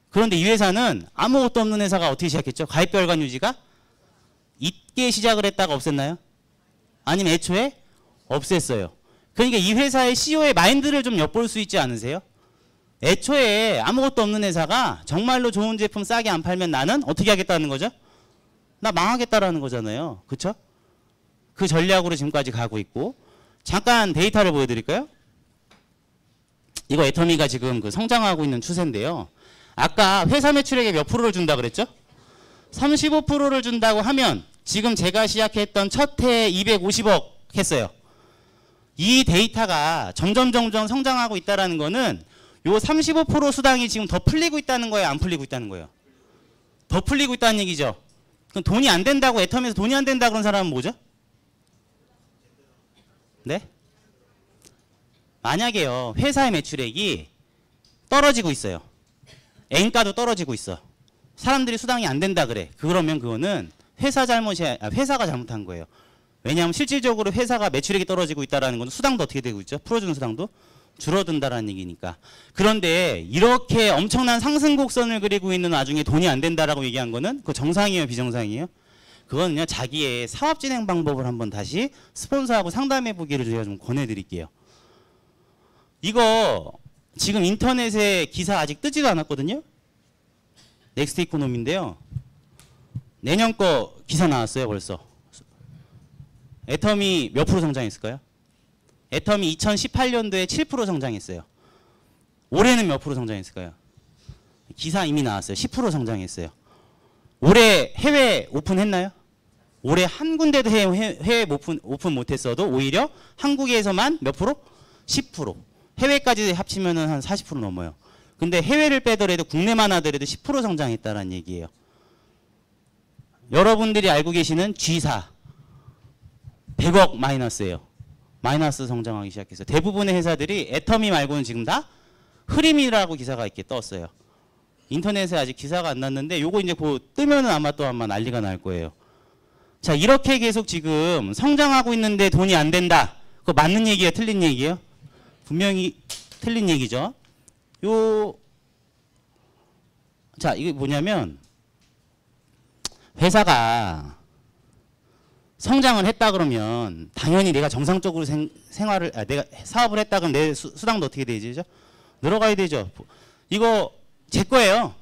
그런데 이 회사는 아무것도 없는 회사가 어떻게 시작했죠? 가입비 월간 유지가 있게 시작을 했다가 없앴나요? 아니면 애초에 없앴어요. 그러니까 이 회사의 CEO의 마인드를 좀 엿볼 수 있지 않으세요? 애초에 아무것도 없는 회사가 정말로 좋은 제품 싸게 안 팔면 나는 어떻게 하겠다는 거죠? 나 망하겠다라는 거잖아요. 그렇죠? 그 전략으로 지금까지 가고 있고. 잠깐 데이터를 보여드릴까요? 이거 애터미가 지금 그 성장하고 있는 추세인데요. 아까 회사 매출액의 몇 프로를 준다 그랬죠? 35%를 준다고 하면 지금 제가 시작했던 첫 해에 250억 했어요. 이 데이터가 점점 성장하고 있다는 거는 요 35% 수당이 지금 더 풀리고 있다는 거예요? 안 풀리고 있다는 거예요? 더 풀리고 있다는 얘기죠. 그럼 돈이 안 된다고 애터미에서 돈이 안 된다 그런 사람은 뭐죠? 네? 만약에요. 회사의 매출액이 떨어지고 있어요. N가도 떨어지고 있어. 사람들이 수당이 안 된다 그래. 그러면 그거는 회사가 잘못한 거예요. 왜냐하면 실질적으로 회사가 매출액이 떨어지고 있다는 건 수당도 어떻게 되고 있죠? 풀어주는 수당도 줄어든다라는 얘기니까. 그런데 이렇게 엄청난 상승 곡선을 그리고 있는 와중에 돈이 안 된다라고 얘기한 거는 그거 정상이에요, 비정상이에요? 그거는요, 자기의 사업 진행 방법을 한번 다시 스폰서하고 상담해 보기를 제가 좀 권해드릴게요. 이거 지금 인터넷에 기사 아직 뜨지도 않았거든요. 넥스트 이코노미인데요. 내년 거 기사 나왔어요, 벌써. 애터미 몇 프로 성장했을까요? 애터미 2018년도에 7% 성장했어요. 올해는 몇 프로 성장했을까요? 기사 이미 나왔어요. 10% 성장했어요. 올해 해외 오픈했나요? 올해 한 군데도 해외 오픈 못했어도 오히려 한국에서만 몇 프로? 10%. 해외까지 합치면 한 40% 넘어요. 근데 해외를 빼더라도 국내만 하더라도 10% 성장했다는 얘기예요. 여러분들이 알고 계시는 G사 100억 마이너스예요. 마이너스 성장하기 시작해서 대부분의 회사들이 애터미 말고는 지금 다 흐림이라고 기사가 이렇게 떴어요. 인터넷에 아직 기사가 안 났는데 요거 이제 곧 뜨면은 아마 또 아마 난리가 날 거예요. 자, 이렇게 계속 지금 성장하고 있는데 돈이 안 된다. 그거 맞는 얘기예요? 틀린 얘기예요? 분명히 틀린 얘기죠. 자, 이게 뭐냐면 회사가 성장을 했다 그러면 당연히 내가 정상적으로 내가 사업을 했다 그러면 내 수당도 어떻게 되죠? 늘어가야 되죠. 이거 제 거예요.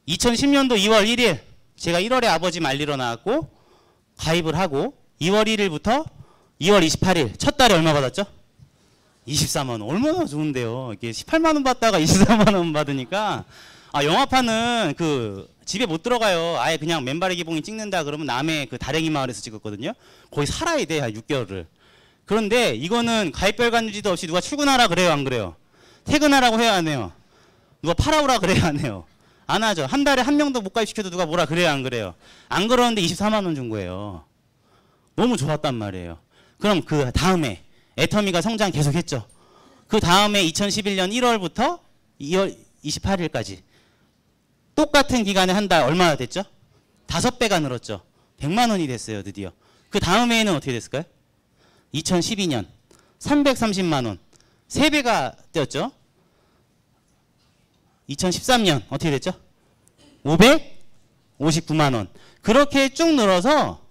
2010년도 2월 1일 제가 1월에 아버지 말리러 나왔고 가입을 하고 2월 1일부터 2월 28일 첫 달에 얼마 받았죠? 24만 원. 얼마나 좋은데요. 이게 18만 원 받다가 24만 원 받으니까 영화판은 그 집에 못 들어가요. 아예 그냥 맨발의 기봉이 찍는다 그러면 남해 그 다랭이 마을에서 찍었거든요. 거기 살아야 돼. 한 6개월을. 그런데 이거는 가입별관 유지도 없이 누가 출근하라 그래요, 안 그래요? 퇴근하라고 해야 안 해요? 누가 팔아오라 그래야 안 해요? 안 하죠. 한 달에 한 명도 못 가입시켜도 누가 뭐라 그래요, 안 그래요? 안 그러는데 24만 원 준 거예요. 너무 좋았단 말이에요. 그럼 그 다음에 애터미가 성장 계속했죠. 그 다음에 2011년 1월부터 2월 28일까지 똑같은 기간에 한 달 얼마나 됐죠? 5배가 늘었죠. 100만 원이 됐어요, 드디어. 그 다음해에는 어떻게 됐을까요? 2012년 330만 원. 3배가 뛰었죠. 2013년 어떻게 됐죠? 559만 원. 그렇게 쭉 늘어서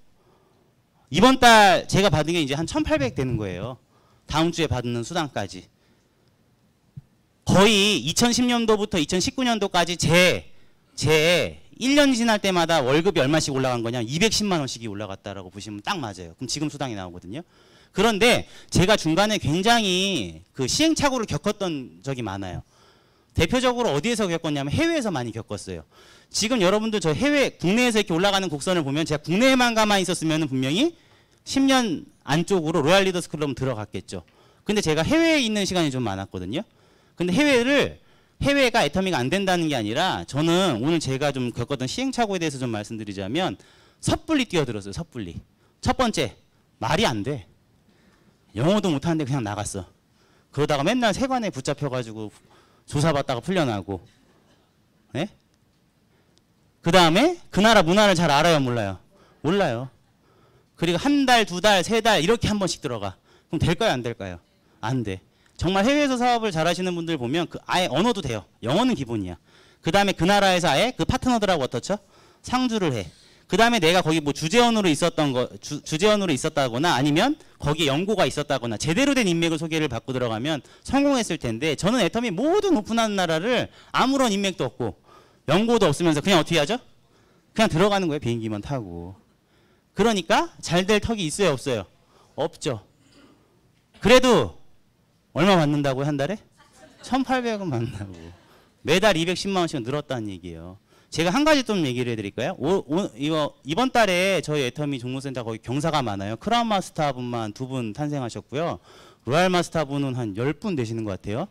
이번 달 제가 받은 게 이제 한 1,800 되는 거예요. 다음 주에 받는 수당까지. 거의 2010년도부터 2019년도까지 제 1년 지날 때마다 월급이 얼마씩 올라간 거냐? 210만 원씩이 올라갔다라고 보시면 딱 맞아요. 그럼 지금 수당이 나오거든요. 그런데 제가 중간에 굉장히 그 시행착오를 겪었던 적이 많아요. 대표적으로 어디에서 겪었냐면 해외에서 많이 겪었어요. 지금 여러분들 저 국내에서 이렇게 올라가는 곡선을 보면 제가 국내에만 가만히 있었으면 분명히 10년 안쪽으로 로얄 리더스 클럽은 들어갔겠죠. 근데 제가 해외에 있는 시간이 좀 많았거든요. 근데 해외가 애터미가 안 된다는 게 아니라 저는 오늘 제가 좀 겪었던 시행착오에 대해서 좀 말씀드리자면 섣불리 뛰어들었어요. 섣불리. 첫 번째, 말이 안 돼. 영어도 못하는데 그냥 나갔어. 그러다가 맨날 세관에 붙잡혀가지고 조사받다가 풀려나고. 네? 그 다음에 그 나라 문화를 잘 알아요, 몰라요? 몰라요. 그리고 한 달, 2달, 3달 이렇게 한 번씩 들어가. 그럼 될까요, 안 될까요? 안 돼. 정말 해외에서 사업을 잘 하시는 분들 보면 아예 언어도 돼요. 영어는 기본이야. 그 다음에 그 나라에서 아예 그 파트너들하고 어떻죠? 상주를 해. 그 다음에 내가 거기 뭐 주재원으로 있었다거나 아니면 거기에 연고가 있었다거나 제대로 된 인맥을 소개를 받고 들어가면 성공했을 텐데 저는 애터미 모든 오픈하는 나라를 아무런 인맥도 없고 연고도 없으면서 그냥 어떻게 하죠? 그냥 들어가는 거예요. 비행기만 타고. 그러니까 잘 될 턱이 있어요, 없어요? 없죠. 그래도 얼마 받는다고요, 한 달에? 1,800원 받는다고. 매달 210만 원씩 늘었다는 얘기예요. 제가 한 가지 좀 얘기를 해드릴까요? 이번 달에 저희 애터미 종로센터 거기 경사가 많아요. 크라운 마스터 분만 2분 탄생하셨고요. 로얄 마스터 분은 한 10분 되시는 것 같아요.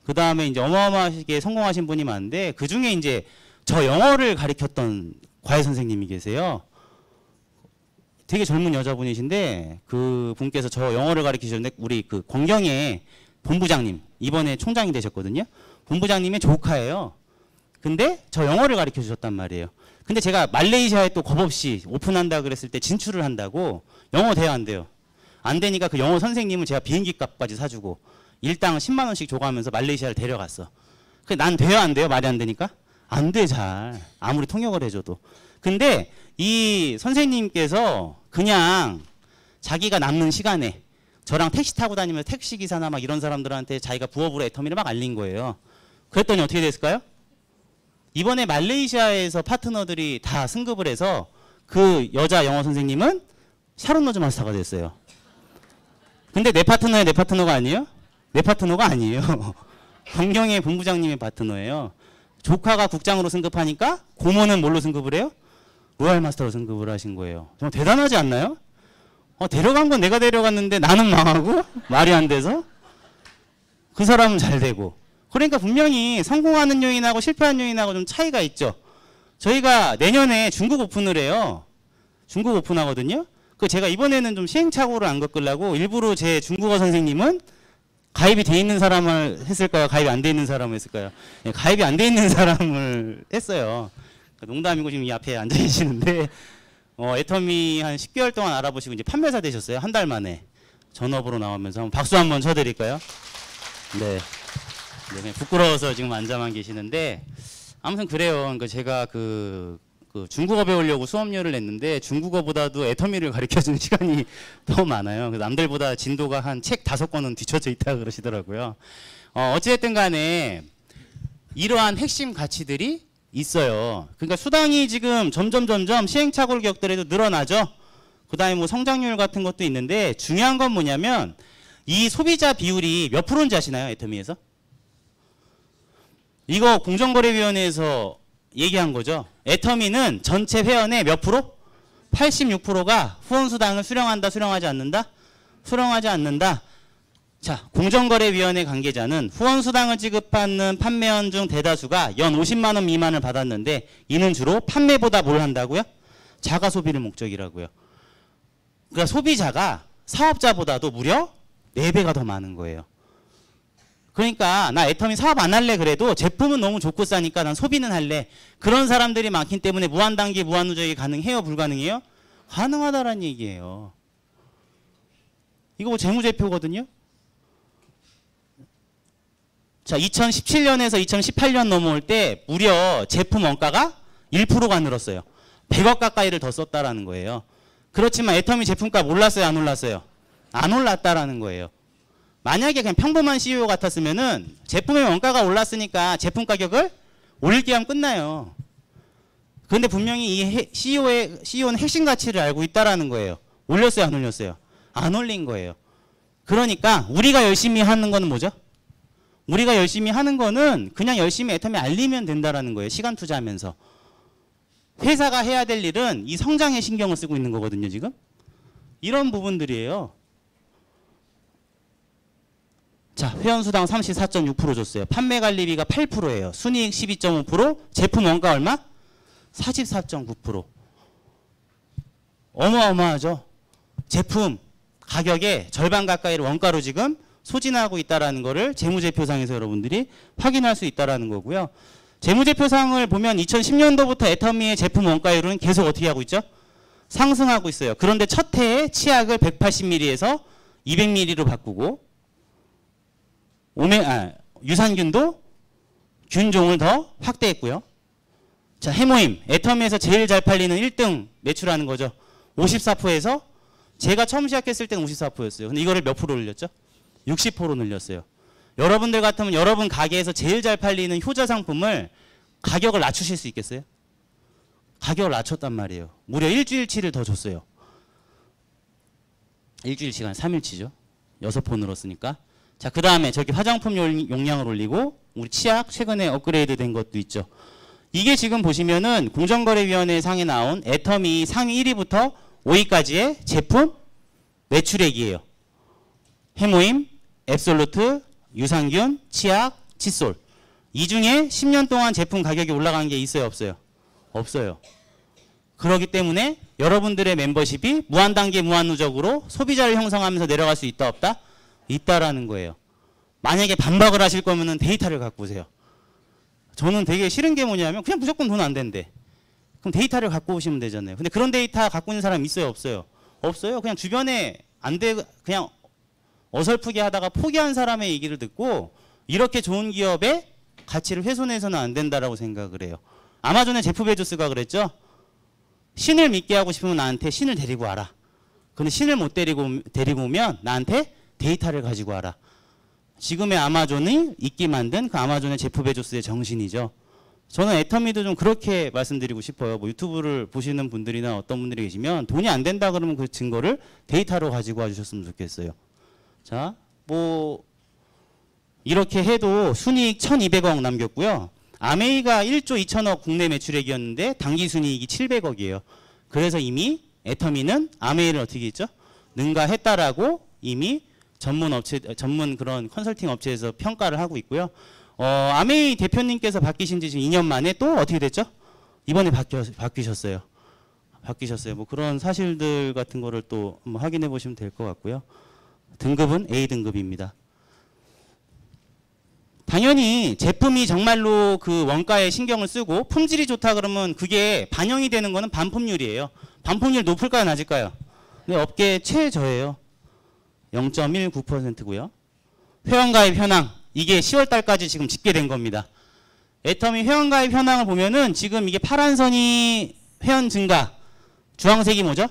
그 다음에 이제 어마어마하게 성공하신 분이 많은데 그 중에 이제 저 영어를 가르쳤던 과외 선생님이 계세요. 되게 젊은 여자분이신데 그 분께서 저 영어를 가르치셨는데 우리 그 권경의 본부장님 이번에 총장이 되셨거든요. 본부장님의 조카예요. 근데 저 영어를 가르쳐 주셨단 말이에요. 근데 제가 말레이시아에 또 겁없이 오픈한다 그랬을 때 진출을 한다고 영어 돼요, 안 돼요? 안 되니까 그 영어 선생님을 제가 비행기 값까지 사주고 일당 10만 원씩 줘가면서 말레이시아를 데려갔어. 난 돼요, 안 돼요? 말이 안 되니까? 안 돼, 잘. 아무리 통역을 해줘도. 근데 이 선생님께서 그냥 자기가 남는 시간에 저랑 택시 타고 다니면서 택시기사나 막 이런 사람들한테 자기가 부업으로 애터미를 막 알린 거예요. 그랬더니 어떻게 됐을까요? 이번에 말레이시아에서 파트너들이 다 승급을 해서 그 여자 영어 선생님은 샤론 로즈 마스터가 됐어요. 근데 내 파트너가 아니에요? 내 파트너가 아니에요. 강경의 본부장님의 파트너예요. 조카가 국장으로 승급하니까 고모는 뭘로 승급을 해요? 로얄 마스터로 승급을 하신 거예요. 정말 대단하지 않나요? 데려간 건 내가 데려갔는데 나는 망하고 말이 안 돼서 그 사람은 잘 되고. 그러니까 분명히 성공하는 요인하고 실패하는 요인하고 좀 차이가 있죠. 저희가 내년에 중국 오픈을 해요. 중국 오픈하거든요. 제가 이번에는 좀 시행착오를 안 겪으려고 일부러 제 중국어 선생님은 가입이 돼 있는 사람을 했을까요? 가입이 안 돼 있는 사람을 했을까요? 네, 가입이 안 돼 있는 사람을 했어요. 농담이고 지금 이 앞에 앉아 계시는데 애터미 한 10개월 동안 알아보시고 이제 판매사 되셨어요. 한 달 만에 전업으로 나오면서 한번 박수 한번 쳐드릴까요? 네. 네, 그냥 부끄러워서 지금 앉아만 계시는데 아무튼 그래요. 그러니까 제가 그 중국어 배우려고 수업료를 냈는데 중국어보다도 애터미를 가르쳐주는 시간이 더 많아요. 그래서 남들보다 진도가 한 책 5권은 뒤쳐져 있다 그러시더라고요. 어찌됐든 간에 이러한 핵심 가치들이 있어요. 그러니까 수당이 지금 점점 시행착오를 겪더라도 늘어나죠. 그 다음에 뭐 성장률 같은 것도 있는데 중요한 건 뭐냐면 이 소비자 비율이 몇 프로인지 아시나요? 애터미에서? 이거 공정거래위원회에서 얘기한 거죠. 애터미는 전체 회원의 몇 프로? 86%가 후원수당을 수령한다, 수령하지 않는다? 수령하지 않는다. 자, 공정거래위원회 관계자는 후원수당을 지급받는 판매원 중 대다수가 연 50만 원 미만을 받았는데 이는 주로 판매보다 뭘 한다고요? 자가 소비를 목적이라고요. 그러니까 소비자가 사업자보다도 무려 4배가 더 많은 거예요. 그러니까 나 애터미 사업 안 할래 그래도 제품은 너무 좋고 싸니까 난 소비는 할래. 그런 사람들이 많기 때문에 무한단기 무한누적이 가능해요? 불가능해요? 가능하다라는 얘기예요. 이거 뭐 재무제표거든요. 자, 2017년에서 2018년 넘어올 때 무려 제품 원가가 1%가 늘었어요. 100억 가까이를 더 썼다라는 거예요. 그렇지만 애터미 제품값 올랐어요? 안 올랐어요? 안 올랐다라는 거예요. 만약에 그냥 평범한 CEO 같았으면은 제품의 원가가 올랐으니까 제품 가격을 올릴게 하면 끝나요. 그런데 분명히 이 CEO는 핵심 가치를 알고 있다라는 거예요. 올렸어요? 안 올렸어요? 안 올린 거예요. 그러니까 우리가 열심히 하는 거는 뭐죠? 우리가 열심히 하는 거는 그냥 열심히 애터미 알리면 된다라는 거예요. 시간 투자하면서. 회사가 해야 될 일은 이 성장에 신경을 쓰고 있는 거거든요, 지금. 이런 부분들이에요. 자, 회원수당 34.6% 줬어요. 판매 관리비가 8%예요. 순이익 12.5%, 제품 원가 얼마? 44.9%. 어마어마하죠. 제품 가격의 절반 가까이를 원가로 지금 소진하고 있다라는 거를 재무제표상에서 여러분들이 확인할 수 있다라는 거고요. 재무제표상을 보면 2010년도부터 애터미의 제품 원가율은 계속 어떻게 하고 있죠? 상승하고 있어요. 그런데 첫 해에 치약을 180ml에서 200ml로 바꾸고 유산균도 균종을 더 확대했고요. 자, 해모임 애터미에서 제일 잘 팔리는 1등 매출하는 거죠. 54%에서 제가 처음 시작했을 때는 54%였어요. 근데 이거를 몇 프로 올렸죠? 60% 늘렸어요. 여러분들 같으면 여러분 가게에서 제일 잘 팔리는 효자 상품을 가격을 낮추실 수 있겠어요? 가격을 낮췄단 말이에요. 무려 일주일치를 더 줬어요. 일주일치가 3일치죠. 6포 늘었으니까. 자, 그 다음에 저기 화장품 용량을 올리고 우리 치약 최근에 업그레이드 된 것도 있죠. 이게 지금 보시면은 공정거래위원회 상에 나온 애터미 상위 1위부터 5위까지의 제품 매출액이에요. 해모임, 앱솔루트, 유산균, 치약, 칫솔. 이 중에 10년 동안 제품 가격이 올라간 게 있어요, 없어요? 없어요. 그렇기 때문에 여러분들의 멤버십이 무한단계 무한누적으로 소비자를 형성하면서 내려갈 수 있다, 없다? 있다라는 거예요. 만약에 반박을 하실 거면은 데이터를 갖고 오세요. 저는 되게 싫은 게 뭐냐면 그냥 무조건 돈 안 된대. 그럼 데이터를 갖고 오시면 되잖아요. 근데 그런 데이터 갖고 있는 사람 있어요, 없어요? 없어요. 그냥 주변에 안 돼, 그냥 어설프게 하다가 포기한 사람의 얘기를 듣고 이렇게 좋은 기업의 가치를 훼손해서는 안 된다라고 생각을 해요. 아마존의 제프 베조스가 그랬죠. 신을 믿게 하고 싶으면 나한테 신을 데리고 와라. 근데 신을 못 데리고 오면 나한테 데이터를 가지고 와라. 지금의 아마존이 있게 만든 그 아마존의 제프 베조스의 정신이죠. 저는 애터미도 좀 그렇게 말씀드리고 싶어요. 뭐 유튜브를 보시는 분들이나 어떤 분들이 계시면 돈이 안 된다 그러면 그 증거를 데이터로 가지고 와주셨으면 좋겠어요. 자, 뭐 이렇게 해도 순이익 1200억 남겼고요. 아메이가 1조 2천억 국내 매출액이었는데 단기 순이익이 700억이에요. 그래서 이미 애터미는 아메이를 어떻게 했죠? 능가했다라고 이미 전문 그런 컨설팅 업체에서 평가를 하고 있고요. 아메이 대표님께서 바뀌신 지 지금 2년 만에 또 어떻게 됐죠? 이번에 바뀌셨어요. 뭐 그런 사실들 같은 거를 또 한번 확인해 보시면 될 것 같고요. 등급은 A등급입니다. 당연히 제품이 정말로 그 원가에 신경을 쓰고 품질이 좋다 그러면 그게 반영이 되는 거는 반품률이에요. 반품률 높을까요, 낮을까요? 네, 업계 최저예요. 0.19%고요. 회원가입 현황, 이게 10월 달까지 지금 집계된 겁니다. 애터미 회원가입 현황을 보면은 지금 이게 파란 선이 회원 증가, 주황색이 뭐죠?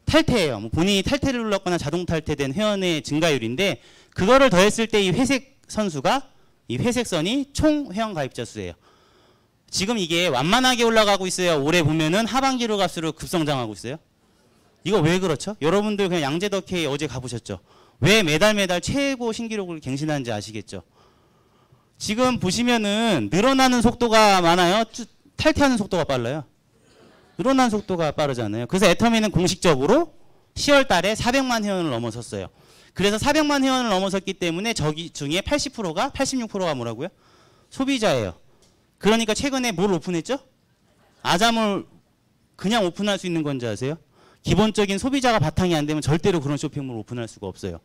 탈퇴예요. 뭐 본인이 탈퇴를 눌렀거나 자동 탈퇴된 회원의 증가율인데 그거를 더했을 때 이 회색 선수가 이 회색 선이 총 회원 가입자 수예요. 지금 이게 완만하게 올라가고 있어요. 올해 보면은 하반기로 갈수록 급성장하고 있어요. 이거 왜 그렇죠? 여러분들 그냥 양재덕회에 어제 가보셨죠? 왜 매달 최고 신기록을 갱신하는지 아시겠죠? 지금 보시면은 늘어나는 속도가 많아요? 탈퇴하는 속도가 빨라요? 늘어나는 속도가 빠르잖아요. 그래서 애터미는 공식적으로 10월 달에 400만 회원을 넘어섰어요. 그래서 400만 회원을 넘어섰기 때문에 저기 중에 80%가 86%가 뭐라고요? 소비자예요. 그러니까 최근에 뭘 오픈했죠? 아자몰 그냥 오픈할 수 있는 건지 아세요? 기본적인 소비자가 바탕이 안 되면 절대로 그런 쇼핑몰을 오픈할 수가 없어요.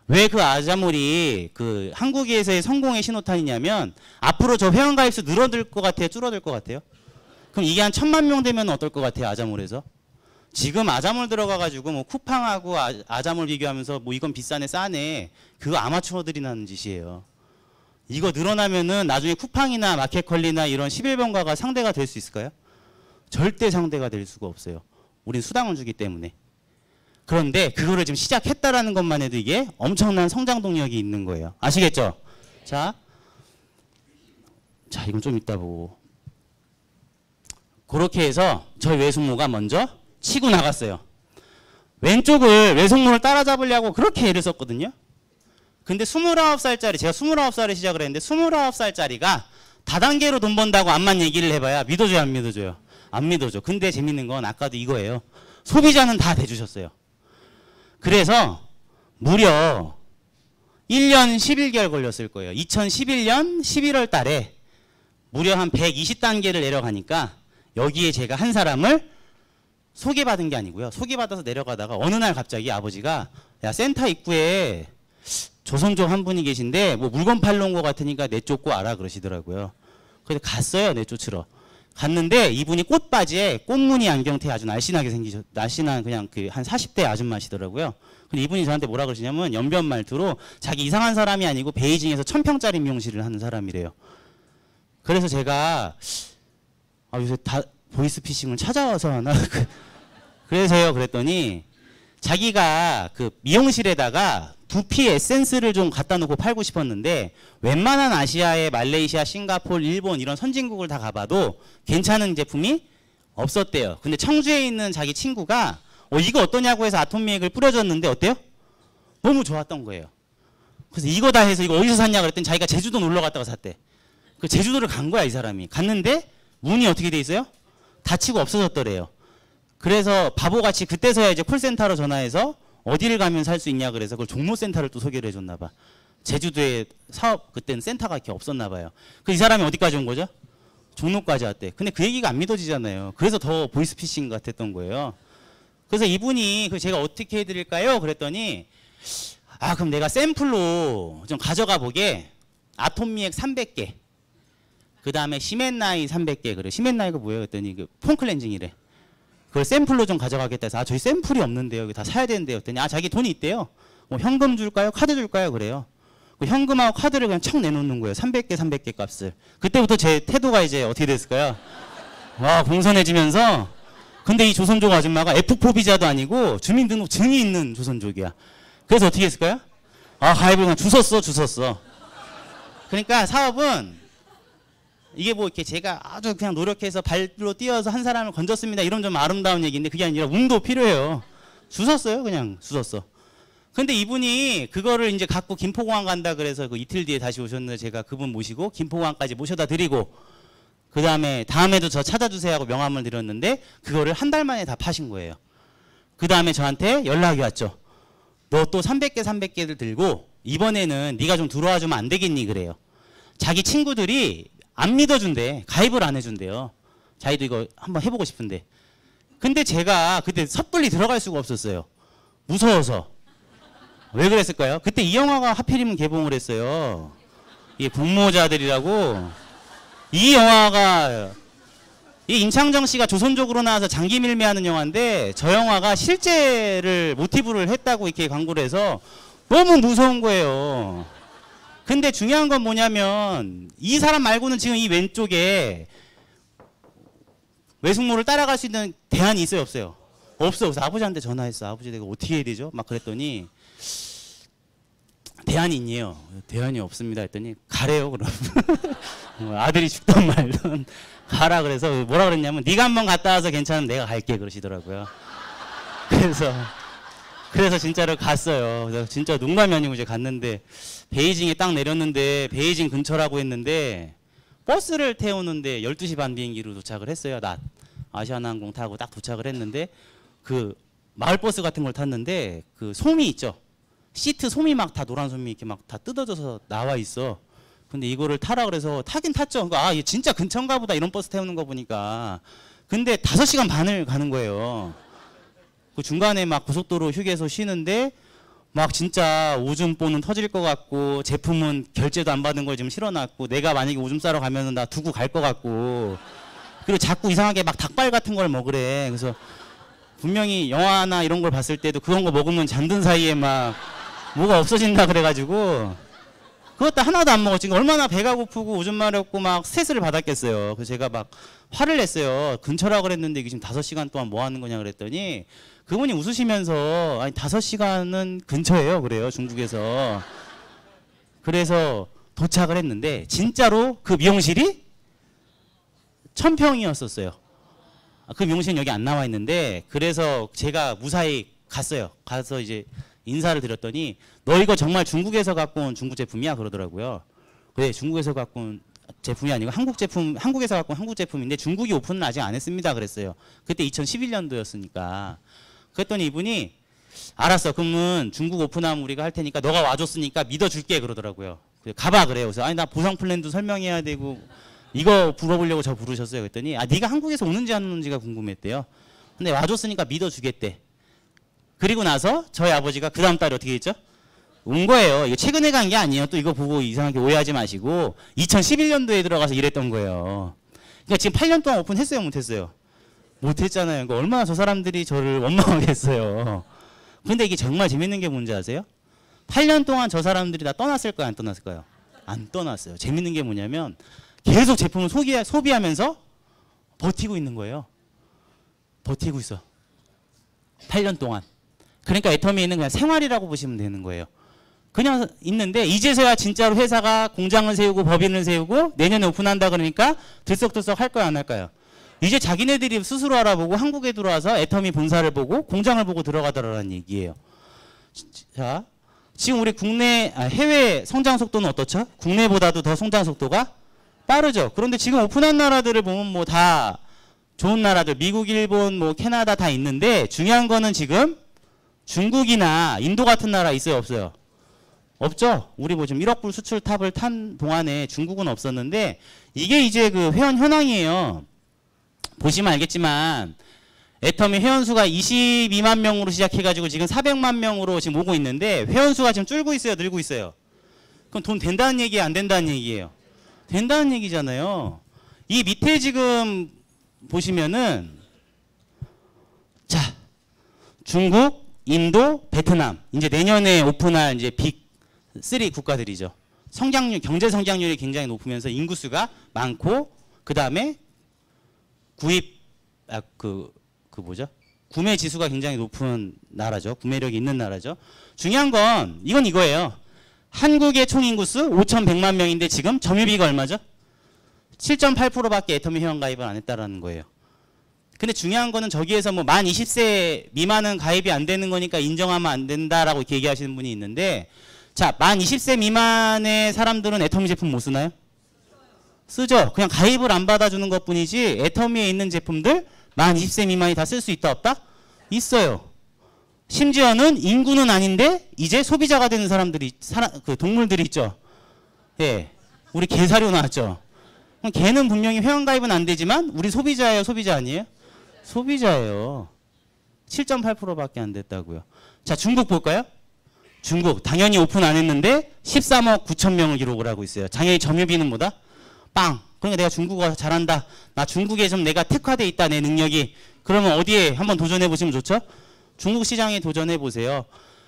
왜 그 아자몰이 그 한국에서의 성공의 신호탄이냐면 앞으로 저 회원 가입수 늘어들 것 같아요? 줄어들 것 같아요? 그럼 이게 한 1000만 명 되면 어떨 것 같아요? 아자몰에서? 지금 아자몰 들어가가지고 뭐 쿠팡하고 아자몰 비교하면서 뭐 이건 비싸네 싸네 그거 아마추어들이 하는 짓이에요. 이거 늘어나면은 나중에 쿠팡이나 마켓컬리나 이런 11번가가 상대가 될 수 있을까요? 절대 상대가 될 수가 없어요. 우린 수당을 주기 때문에. 그런데 그거를 지금 시작했다라는 것만 해도 이게 엄청난 성장 동력이 있는 거예요. 아시겠죠? 자, 이건 좀 이따 보고. 그렇게 해서 저희 외숙모가 먼저 치고 나갔어요. 왼쪽을 외숙모를 따라잡으려고 그렇게 애를 썼거든요. 근데 29살짜리, 제가 29살에 시작을 했는데 29살짜리가 다단계로 돈 번다고 암만 얘기를 해봐야 믿어줘요, 안 믿어줘요? 안 믿어줘. 근데 재밌는 건 아까도 이거예요. 소비자는 다 대주셨어요. 그래서 무려 1년 11개월 걸렸을 거예요. 2011년 11월 달에 무려 한 120단계를 내려가니까 여기에 제가 한 사람을 소개받은 게 아니고요. 소개받아서 내려가다가 어느 날 갑자기 아버지가 야 센터 입구에 조선족 한 분이 계신데 뭐 물건 팔러 온 것 같으니까 내쫓고 와라 그러시더라고요. 그래서 갔어요. 내쫓으러. 갔는데 이분이 꽃바지에 꽃무늬 안경테 아주 날씬하게 날씬한 그냥 그 한 40대 아줌마시더라고요. 근데 이분이 저한테 뭐라 그러시냐면 연변 말투로 자기 이상한 사람이 아니고 베이징에서 1000평짜리 미용실을 하는 사람이래요. 그래서 제가 요새 다 보이스피싱을 찾아와서 하나 그래서요 그랬더니 자기가 그 미용실에다가 두피 에센스를 좀 갖다 놓고 팔고 싶었는데 웬만한 아시아의 말레이시아, 싱가포르, 일본 이런 선진국을 다 가봐도 괜찮은 제품이 없었대요. 근데 청주에 있는 자기 친구가 이거 어떠냐고 해서 아톰미액을 뿌려줬는데 어때요? 너무 좋았던 거예요. 그래서 이거 다 해서 이거 어디서 샀냐 그랬더니 자기가 제주도 놀러 갔다가 샀대. 그 제주도를 간 거야 이 사람이. 갔는데 문이 어떻게 돼 있어요? 닫히고 없어졌더래요. 그래서 바보같이 그때서야 이제 콜센터로 전화해서 어디를 가면 살 수 있냐 그래서 그걸 종로센터를 또 소개를 해줬나 봐. 제주도에 사업 그때는 센터가 이렇게 없었나 봐요. 그래서 이 사람이 어디까지 온 거죠? 종로까지 왔대. 근데 그 얘기가 안 믿어지잖아요. 그래서 더 보이스피싱 같았던 거예요. 그래서 이분이 제가 어떻게 해드릴까요? 그랬더니 그럼 내가 샘플로 좀 가져가 보게 아톰미액 300개 그 다음에 시멘나이 300개 그래. 시멘나이가 뭐예요? 그랬더니 그 폼클렌징이래. 그걸 샘플로 좀 가져가겠다 해서 저희 샘플이 없는데요. 이거 다 사야 되는데요. 그랬더니 자기 돈이 있대요. 뭐 현금 줄까요? 카드 줄까요? 그래요. 그 현금하고 카드를 그냥 척 내놓는 거예요. 300개 값을. 그때부터 제 태도가 이제 어떻게 됐을까요? 와 공손해지면서 근데 이 조선족 아줌마가 F4 비자도 아니고 주민등록증이 있는 조선족이야. 그래서 어떻게 했을까요? 가입을 그냥 주웠어. 그러니까 사업은 이게 뭐 이렇게 제가 아주 그냥 노력해서 발로 뛰어서 한 사람을 건졌습니다. 이런 좀 아름다운 얘기인데 그게 아니라 운도 필요해요. 주웠어요. 그냥 주웠어. 근데 이분이 그거를 이제 갖고 김포공항 간다 그래서 그 이틀 뒤에 다시 오셨는데 제가 그분 모시고 김포공항까지 모셔다 드리고 그 다음에도 저 찾아주세요 하고 명함을 드렸는데 그거를 한 달 만에 다 파신 거예요. 그 다음에 저한테 연락이 왔죠. 너 또 300개를 들고 이번에는 네가 좀 들어와 주면 안 되겠니 그래요. 자기 친구들이 안 믿어준대. 가입을 안 해준대요. 자기도 이거 한번 해보고 싶은데. 근데 제가 그때 섣불리 들어갈 수가 없었어요. 무서워서. 왜 그랬을까요? 그때 이 영화가 하필이면 개봉을 했어요. 이게 복모자들이라고. 이 영화가 이 임창정 씨가 조선족으로 나와서 장기 밀매하는 영화인데 저 영화가 실제를 모티브를 했다고 이렇게 광고를 해서 너무 무서운 거예요. 근데 중요한 건 뭐냐면 이 사람 말고는 지금 이 왼쪽에 외숙모를 따라갈 수 있는 대안이 있어요, 없어요? 없어. 그래서 아버지한테 전화했어. 아버지 내가 어떻게 해야 되죠? 막 그랬더니 대안이 있네요. 대안이 없습니다 했더니 가래요 그럼. 아들이 죽던 말던 가라. 그래서 뭐라 그랬냐면 네가 한번 갔다 와서 괜찮으면 내가 갈게 그러시더라고요. 그래서 진짜로 갔어요. 그래서 진짜 농담이 아니고 이제 갔는데 베이징에 딱 내렸는데 베이징 근처라고 했는데 버스를 태우는데 12시 반 비행기로 도착을 했어요. 낮 아시아나항공 타고 딱 도착을 했는데 그 마을버스 같은 걸 탔는데 그 솜이 있죠. 시트 솜이 막 다 노란 솜이 이렇게 막 다 뜯어져서 나와 있어. 근데 이거를 타라 그래서 타긴 탔죠. 그러니까 아, 얘 진짜 근처인가 보다 이런 버스 태우는 거 보니까. 근데 5시간 반을 가는 거예요. 그 중간에 막 고속도로 휴게소 쉬는데 막 진짜 오줌보는 터질 것 같고 제품은 결제도 안 받은 걸 지금 실어놨고 내가 만약에 오줌 싸러 가면은 나 두고 갈 것 같고 그리고 자꾸 이상하게 막 닭발 같은 걸 먹으래. 그래서 분명히 영화나 이런 걸 봤을 때도 그런 거 먹으면 잠든 사이에 막 뭐가 없어진다 그래가지고 그것도 하나도 안 먹었지. 얼마나 배가 고프고 오줌 마렵고 막 스트레스를 받았겠어요. 그래서 제가 막 화를 냈어요. 근처라 그랬는데 이게 지금 5시간 동안 뭐 하는 거냐 그랬더니 그분이 웃으시면서 아니 5시간은 근처예요 그래요 중국에서. 그래서 도착을 했는데 진짜로 그 미용실이 1000평이었었어요. 그 미용실은 여기 안 나와 있는데 그래서 제가 무사히 갔어요. 가서 이제 인사를 드렸더니 너 이거 정말 중국에서 갖고 온 중국 제품이야 그러더라고요. 그래 중국에서 갖고 온 제품이 아니고 한국 제품, 한국에서 갖고 온 한국 제품인데 중국이 오픈은 아직 안 했습니다 그랬어요. 그때 2011년도였으니까. 그랬더니 이분이 알았어 그러면 중국 오픈하면 우리가 할 테니까 너가 와줬으니까 믿어줄게 그러더라고요. 가봐 그래요. 그래서 아니 나 보상 플랜도 설명해야 되고 이거 물어보려고 저 부르셨어요. 그랬더니 아 네가 한국에서 오는지 안 오는지가 궁금했대요. 근데 와줬으니까 믿어주겠대. 그리고 나서 저희 아버지가 그 다음 달에 어떻게 했죠? 온 거예요. 이거 최근에 간 게 아니에요. 또 이거 보고 이상하게 오해하지 마시고 2011년도에 들어가서 일했던 거예요. 그러니까 지금 8년 동안 오픈했어요 못했어요? 못했잖아요. 그러니까 얼마나 저 사람들이 저를 원망하겠어요. 근데 이게 정말 재밌는 게 뭔지 아세요? 8년 동안 저 사람들이 다 떠났을까요 안 떠났을까요? 안 떠났어요. 재밌는 게 뭐냐면 계속 제품을 소비하면서 버티고 있는 거예요. 버티고 있어. 8년 동안. 그러니까 애터미는 그냥 생활이라고 보시면 되는 거예요. 그냥 있는데 이제서야 진짜로 회사가 공장을 세우고 법인을 세우고 내년에 오픈한다 그러니까 들썩들썩 할 거야 안 할까요? 이제 자기네들이 스스로 알아보고 한국에 들어와서 애터미 본사를 보고 공장을 보고 들어가더라는 얘기예요. 자, 지금 우리 해외 성장 속도는 어떻죠? 국내보다도 더 성장 속도가 빠르죠. 그런데 지금 오픈한 나라들을 보면 뭐 다 좋은 나라들, 미국, 일본, 뭐 캐나다 다 있는데 중요한 거는 지금 중국이나 인도 같은 나라 있어요, 없어요? 없죠. 우리 뭐 지금 1억 불 수출 탑을 탄 동안에 중국은 없었는데 이게 이제 그 회원 현황이에요. 보시면 알겠지만 애터미 회원수가 22만 명으로 시작해가지고 지금 400만 명으로 지금 오고 있는데 회원수가 지금 줄고 있어요, 늘고 있어요? 그럼 돈 된다는 얘기예요, 안 된다는 얘기예요? 된다는 얘기잖아요. 이 밑에 지금 보시면은 자 중국, 인도, 베트남 이제 내년에 오픈할 이제 빅3 국가들이죠. 성장률, 경제 성장률이 굉장히 높으면서 인구수가 많고 그 다음에 구매 지수가 굉장히 높은 나라죠. 구매력이 있는 나라죠. 중요한 건 이건 이거예요. 한국의 총 인구수 5,100만 명인데 지금 점유비가 얼마죠? 7.8%밖에 애터미 회원 가입을 안 했다라는 거예요. 근데 중요한 거는 저기에서 뭐 만 20세 미만은 가입이 안 되는 거니까 인정하면 안 된다라고 이렇게 얘기하시는 분이 있는데 자, 만 20세 미만의 사람들은 애터미 제품 못 쓰나요? 쓰죠. 그냥 가입을 안 받아주는 것 뿐이지 애터미에 있는 제품들 만 20세 미만이 다 쓸 수 있다 없다? 있어요. 심지어는 인구는 아닌데 이제 소비자가 되는 사람들이 그 동물들이 있죠. 예, 우리 개사료 나왔죠. 개는 분명히 회원가입은 안 되지만 우리 소비자예요, 소비자 아니에요? 소비자예요. 7.8%밖에 안 됐다고요. 자, 중국 볼까요? 중국 당연히 오픈 안 했는데 13억 9천 명을 기록을 하고 있어요. 장애인 점유비는 뭐다? 빵. 그러니까 내가 중국어 잘한다. 나 중국에 좀 내가 특화돼 있다 내 능력이. 그러면 어디에 한번 도전해 보시면 좋죠? 중국 시장에 도전해 보세요.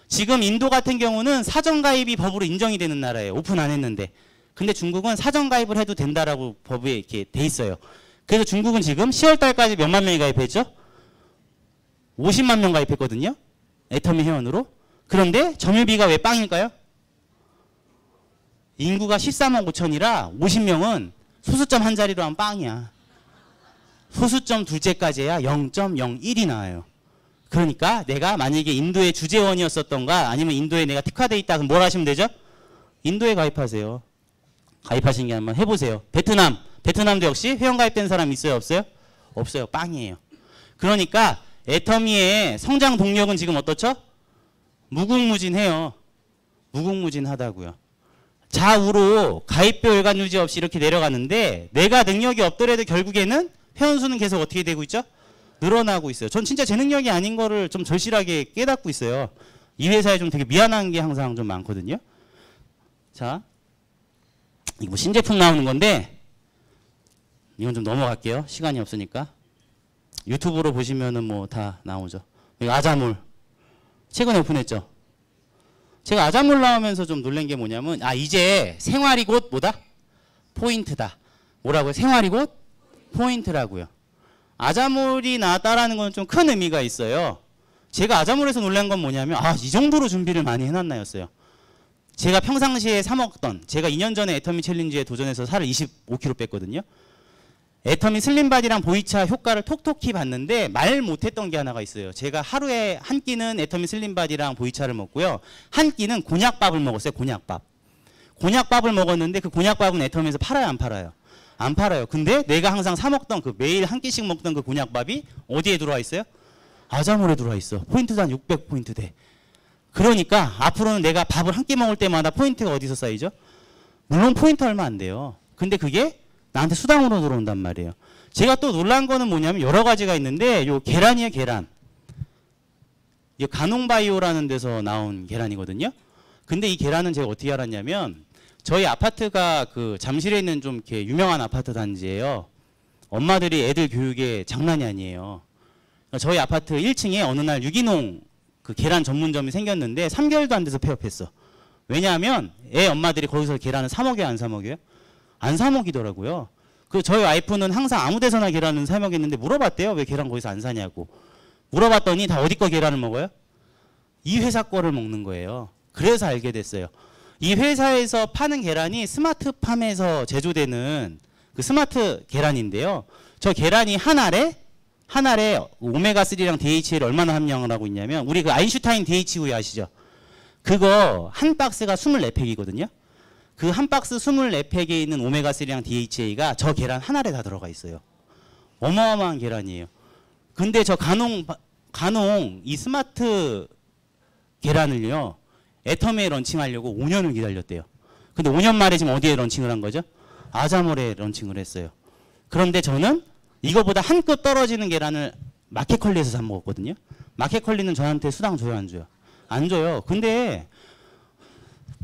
지금 인도 같은 경우는 사전 가입이 법으로 인정이 되는 나라예요. 오픈 안 했는데. 근데 중국은 사전 가입을 해도 된다라고 법에 이렇게 돼 있어요. 그래서 중국은 지금 10월 달까지 몇만 명이 가입했죠? 50만 명 가입했거든요. 애터미 회원으로. 그런데 점유비가 왜 빵일까요? 인구가 13억 5천이라 50명은 소수점 한 자리로 하면 빵이야. 소수점 둘째까지야 0.01이 나와요. 그러니까 내가 만약에 인도의 주재원이었었던가 아니면 인도에 내가 특화돼 있다 그럼 뭘 하시면 되죠? 인도에 가입하세요. 가입하신 게 한번 해보세요. 베트남도 역시 회원 가입된 사람 있어요? 없어요? 없어요. 빵이에요. 그러니까 애터미의 성장 동력은 지금 어떻죠? 무궁무진해요. 무궁무진하다고요. 좌우로 가입표 일관 유지 없이 이렇게 내려가는데 내가 능력이 없더라도 결국에는 회원수는 계속 어떻게 되고 있죠? 늘어나고 있어요. 전 진짜 제 능력이 아닌 거를 좀 절실하게 깨닫고 있어요. 이 회사에 좀 되게 미안한 게 항상 좀 많거든요. 자, 이거 뭐 신제품 나오는 건데 이건 좀 넘어갈게요. 시간이 없으니까. 유튜브로 보시면은 뭐 다 나오죠. 여기 아자몰. 최근에 오픈했죠. 제가 아자몰 나오면서 좀 놀란 게 뭐냐면 이제 생활이 곧 뭐다? 포인트다. 뭐라고요? 생활이 곧 포인트라고요. 아자몰이 나왔다라는 건 좀 큰 의미가 있어요. 제가 아자몰에서 놀란 건 뭐냐면 이 정도로 준비를 많이 해놨나였어요. 제가 평상시에 사 먹던 제가 2년 전에 애터미 챌린지에 도전해서 살을 25kg 뺐거든요. 애터미 슬림바디랑 보이차 효과를 톡톡히 봤는데 말 못했던 게 하나가 있어요. 제가 하루에 한 끼는 애터미 슬림바디랑 보이차를 먹고요. 한 끼는 곤약밥을 먹었어요. 곤약밥. 곤약밥을 먹었는데 그 곤약밥은 애터미에서 팔아요? 안 팔아요? 안 팔아요. 근데 내가 항상 사 먹던 그 매일 한 끼씩 먹던 그 곤약밥이 어디에 들어와 있어요? 아자몰에 들어와 있어. 포인트도 한 600포인트 돼. 그러니까 앞으로는 내가 밥을 한 끼 먹을 때마다 포인트가 어디서 쌓이죠? 물론 포인트 얼마 안 돼요. 근데 그게 나한테 수당으로 들어온단 말이에요. 제가 또 놀란 거는 뭐냐면 여러 가지가 있는데 요 계란이에요, 계란. 이 가농바이오라는 데서 나온 계란이거든요. 근데 이 계란은 제가 어떻게 알았냐면 저희 아파트가 그 잠실에 있는 좀 이렇게 유명한 아파트 단지예요. 엄마들이 애들 교육에 장난이 아니에요. 저희 아파트 1층에 어느 날 유기농 그 계란 전문점이 생겼는데 3개월도 안 돼서 폐업했어. 왜냐하면 애 엄마들이 거기서 계란을 사 먹여요, 안 사 먹여요? 안 사 먹이더라고요. 그 저희 와이프는 항상 아무 데서나 계란은 사 먹였는데 물어봤대요. 왜 계란 거기서 안 사냐고. 물어봤더니 다 어디 거 계란을 먹어요? 이 회사 거를 먹는 거예요. 그래서 알게 됐어요. 이 회사에서 파는 계란이 스마트팜에서 제조되는 그 스마트 계란인데요. 저 계란이 한 알에 오메가3랑 DHA를 얼마나 함량을 하고 있냐면 우리 그 아인슈타인 DH우유 아시죠? 그거 한 박스가 24팩이거든요. 그 한 박스 24팩에 있는 오메가3랑 DHA가 저 계란 한 알에 다 들어가 있어요. 어마어마한 계란이에요. 근데 저 가농 이 스마트 계란을요. 애터미에 런칭하려고 5년을 기다렸대요. 근데 5년 만에 지금 어디에 런칭을 한 거죠? 아자몰에 런칭을 했어요. 그런데 저는 이거보다 한 급 떨어지는 계란을 마켓컬리에서 사 먹었거든요. 마켓컬리는 저한테 수당 줘요, 안 줘요? 안 줘요. 근데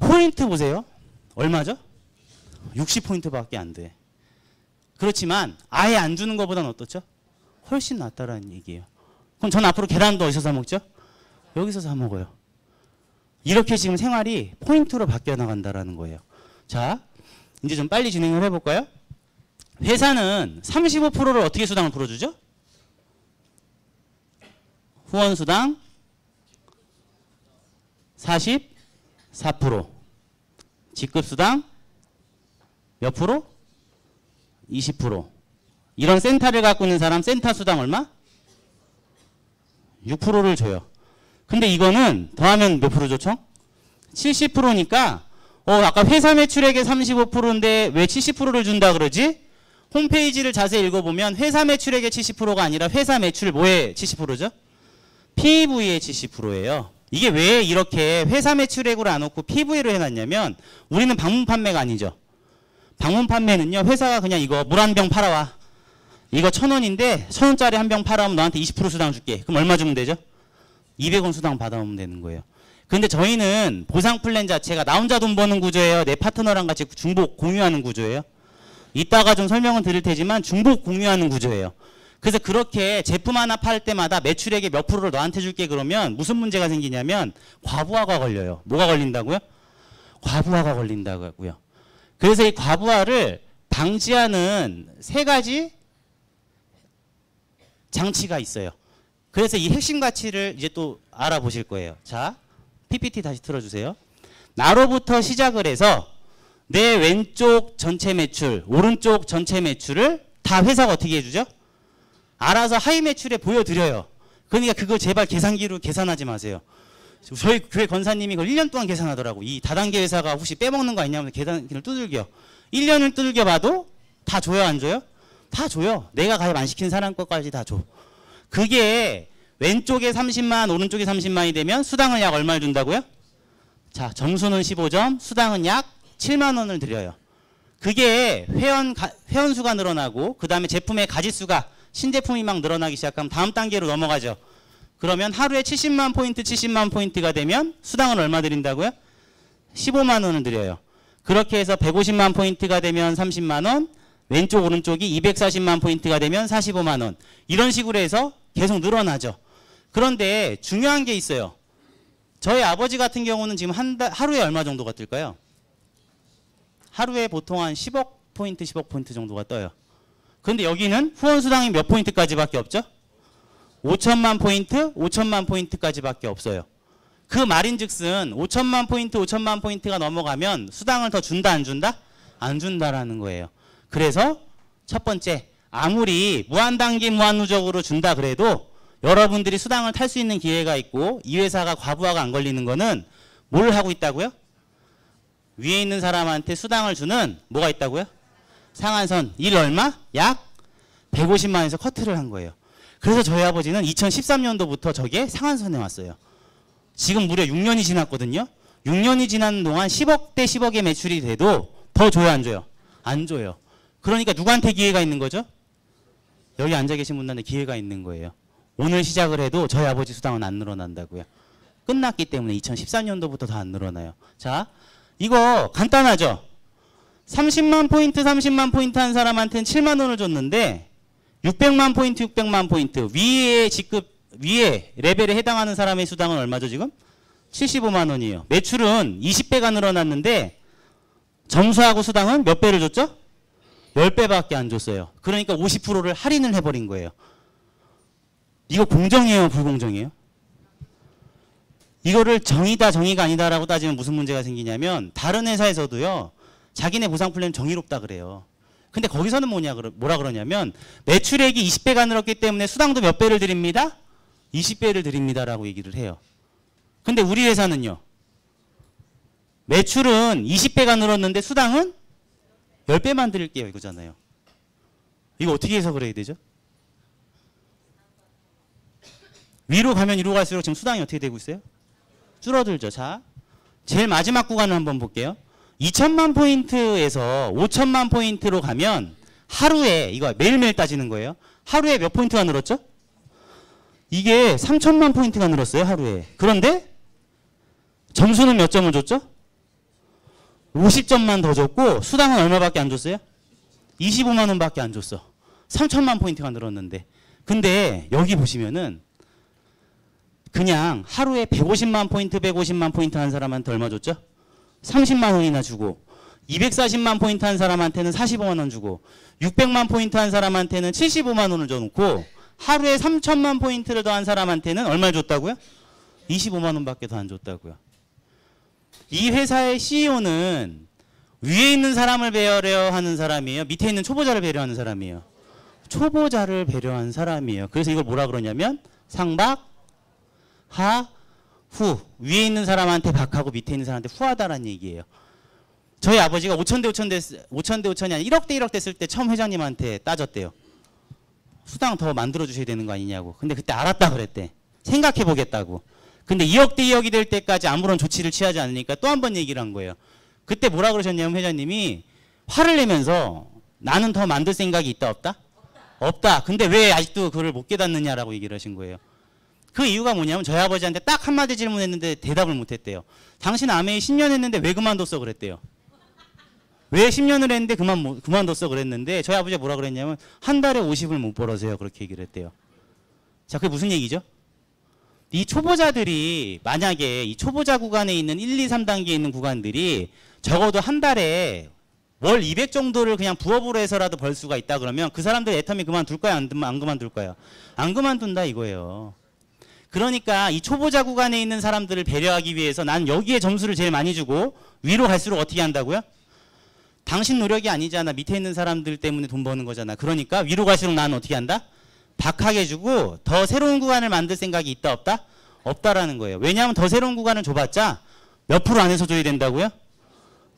포인트 보세요. 얼마죠? 60포인트밖에 안 돼. 그렇지만 아예 안 주는 것보다는 어떻죠? 훨씬 낫다라는 얘기예요. 그럼 전 앞으로 계란도 어디서 사 먹죠? 여기서 사 먹어요. 이렇게 지금 생활이 포인트로 바뀌어 나간다라는 거예요. 자, 이제 좀 빨리 진행을 해볼까요? 회사는 35%를 어떻게 수당을 풀어주죠? 후원수당 44%, 직급수당 몇 프로? 20%. 이런 센터를 갖고 있는 사람 센터 수당 얼마? 6%를 줘요. 근데 이거는 더하면 몇 프로죠, 총? 70%니까 아까 회사 매출액의 35%인데 왜 70%를 준다 그러지? 홈페이지를 자세히 읽어보면 회사 매출액의 70%가 아니라 회사 매출 뭐의 70%죠? PV의 70%예요. 이게 왜 이렇게 회사 매출액으로 안 놓고 PV로 해놨냐면 우리는 방문 판매가 아니죠. 방문 판매는요. 회사가 그냥 이거 물 한 병 팔아와. 이거 1,000원인데 1,000원짜리 한 병 팔아오면 너한테 20% 수당 줄게. 그럼 얼마 주면 되죠? 200원 수당 받아오면 되는 거예요. 근데 저희는 보상 플랜 자체가 나 혼자 돈 버는 구조예요? 내 파트너랑 같이 중복 공유하는 구조예요? 이따가 좀 설명은 드릴 테지만 중복 공유하는 구조예요. 그래서 그렇게 제품 하나 팔 때마다 매출액의 몇 프로를 너한테 줄게 그러면 무슨 문제가 생기냐면 과부하가 걸려요. 뭐가 걸린다고요? 과부하가 걸린다고요. 그래서 이 과부하를 방지하는 3가지 장치가 있어요. 그래서 이 핵심 가치를 이제 또 알아보실 거예요. 자, PPT 다시 틀어주세요. 나로부터 시작을 해서 내 왼쪽 전체 매출, 오른쪽 전체 매출을 다 회사가 어떻게 해주죠? 알아서 하이 매출에 보여드려요. 그러니까 그거 제발 계산기로 계산하지 마세요. 저희 교회 권사님이 그걸 1년 동안 계산하더라고. 이 다단계 회사가 혹시 빼먹는 거 아니냐면 계산기를 두들겨. 1년을 두들겨 봐도 다 줘요, 안 줘요? 다 줘요. 내가 가입 안 시킨 사람 것까지 다 줘. 그게 왼쪽에 30만, 오른쪽에 30만이 되면 수당을 약 얼마를 준다고요? 자, 점수는 15점, 수당은 약 7만 원을 드려요. 그게 회원 수가 늘어나고 그 다음에 제품의 가짓수가 신제품이 막 늘어나기 시작하면 다음 단계로 넘어가죠. 그러면 하루에 70만 포인트, 70만 포인트가 되면 수당을 얼마 드린다고요? 15만 원을 드려요. 그렇게 해서 150만 포인트가 되면 30만 원, 왼쪽 오른쪽이 240만 포인트가 되면 45만 원. 이런 식으로 해서 계속 늘어나죠. 그런데 중요한 게 있어요. 저희 아버지 같은 경우는 지금 하루에 얼마 정도가 뜰까요? 하루에 보통 한 10억 포인트, 10억 포인트 정도가 떠요. 그런데 여기는 후원 수당이 몇 포인트까지밖에 없죠? 5천만 포인트, 5천만 포인트까지밖에 없어요. 그 말인즉슨 5천만 포인트, 5천만 포인트가 넘어가면 수당을 더 준다, 안 준다? 안 준다라는 거예요. 그래서 첫 번째, 아무리 무한단기 무한누적으로 준다 그래도 여러분들이 수당을 탈 수 있는 기회가 있고 이 회사가 과부하가 안 걸리는 거는 뭘 하고 있다고요? 위에 있는 사람한테 수당을 주는 뭐가 있다고요? 상한선. 일 얼마? 약 150만에서 커트를 한 거예요. 그래서 저희 아버지는 2013년도부터 저게 상한선에 왔어요. 지금 무려 6년이 지났거든요. 6년이 지난 동안 10억 대 10억의 매출이 돼도 더 줘요, 안 줘요? 안 줘요. 그러니까 누구한테 기회가 있는 거죠? 여기 앉아 계신 분한테 기회가 있는 거예요. 오늘 시작을 해도 저희 아버지 수당은 안 늘어난다고요. 끝났기 때문에 2014년도부터 다 안 늘어나요. 자, 이거 간단하죠? 30만 포인트, 30만 포인트 한 사람한테는 7만 원을 줬는데 600만 포인트, 600만 포인트 위에 직급, 위에 레벨에 해당하는 사람의 수당은 얼마죠 지금? 75만 원이에요. 매출은 20배가 늘어났는데 점수하고 수당은 몇 배를 줬죠? 10배밖에 안 줬어요. 그러니까 50%를 할인을 해버린 거예요. 이거 공정이에요, 불공정이에요? 이거를 정의다, 정의가 아니다라고 따지면 무슨 문제가 생기냐면 다른 회사에서도요. 자기네 보상 플랜 정의롭다 그래요. 근데 거기서는 뭐라 그러냐면 매출액이 20배가 늘었기 때문에 수당도 몇 배를 드립니다? 20배를 드립니다라고 얘기를 해요. 근데 우리 회사는요. 매출은 20배가 늘었는데 수당은 10배만 드릴게요 이거잖아요. 이거 어떻게 해서 그래야 되죠? 위로 가면 위로 갈수록 지금 수당이 어떻게 되고 있어요? 줄어들죠. 자, 제일 마지막 구간을 한번 볼게요. 2천만 포인트에서 5천만 포인트로 가면 하루에, 이거 매일매일 따지는 거예요. 하루에 몇 포인트가 늘었죠? 이게 3천만 포인트가 늘었어요, 하루에. 그런데 점수는 몇 점을 줬죠? 50점만 더 줬고 수당은 얼마밖에 안 줬어요? 25만 원밖에 안 줬어. 3천만 포인트가 늘었는데. 근데 여기 보시면은 그냥 하루에 150만 포인트, 150만 포인트 한 사람한테 얼마 줬죠? 30만 원이나 주고 240만 포인트 한 사람한테는 45만 원 주고 600만 포인트 한 사람한테는 75만 원을 줘놓고 하루에 3천만 포인트를 더한 사람한테는 얼마를 줬다고요? 25만 원밖에 더 안 줬다고요. 이 회사의 CEO는 위에 있는 사람을 배려하는 사람이에요? 밑에 있는 초보자를 배려하는 사람이에요? 초보자를 배려한 사람이에요. 그래서 이걸 뭐라 그러냐면 상박, 하, 후. 위에 있는 사람한테 박하고 밑에 있는 사람한테 후하다라는 얘기예요. 저희 아버지가 5천대 5천이 아니라 1억대 1억 됐을 때 처음 회장님한테 따졌대요. 수당 더 만들어 주셔야 되는 거 아니냐고. 근데 그때 알았다 그랬대. 생각해 보겠다고. 근데 2억대 2억이 될 때까지 아무런 조치를 취하지 않으니까 또 한 번 얘기를 한 거예요. 그때 뭐라 그러셨냐면 회장님이 화를 내면서 나는 더 만들 생각이 있다 없다? 없다. 근데 왜 아직도 그걸 못 깨닫느냐라고 얘기를 하신 거예요. 그 이유가 뭐냐면 저희 아버지한테 딱 한마디 질문했는데 대답을 못했대요. 당신 아메이 10년 했는데 왜 그만뒀어 그랬대요. 왜 10년을 했는데 그만뒀어 그랬는데 저희 아버지가 뭐라 그랬냐면 한 달에 50을 못 벌어서요. 그렇게 얘기를 했대요. 자, 그게 무슨 얘기죠? 이 초보자들이 만약에 이 초보자 구간에 있는 1, 2, 3단계에 있는 구간들이 적어도 한 달에 월 200 정도를 그냥 부업으로 해서라도 벌 수가 있다 그러면 그 사람들 애터미 그만둘까요? 안 그만둘까요? 안 그만둔다 이거예요. 그러니까 이 초보자 구간에 있는 사람들을 배려하기 위해서 난 여기에 점수를 제일 많이 주고 위로 갈수록 어떻게 한다고요? 당신 노력이 아니잖아. 밑에 있는 사람들 때문에 돈 버는 거잖아. 그러니까 위로 갈수록 나는 어떻게 한다? 박하게 주고 더 새로운 구간을 만들 생각이 있다 없다? 없다라는 거예요. 왜냐하면 더 새로운 구간을 줘봤자 몇 프로 안에서 줘야 된다고요?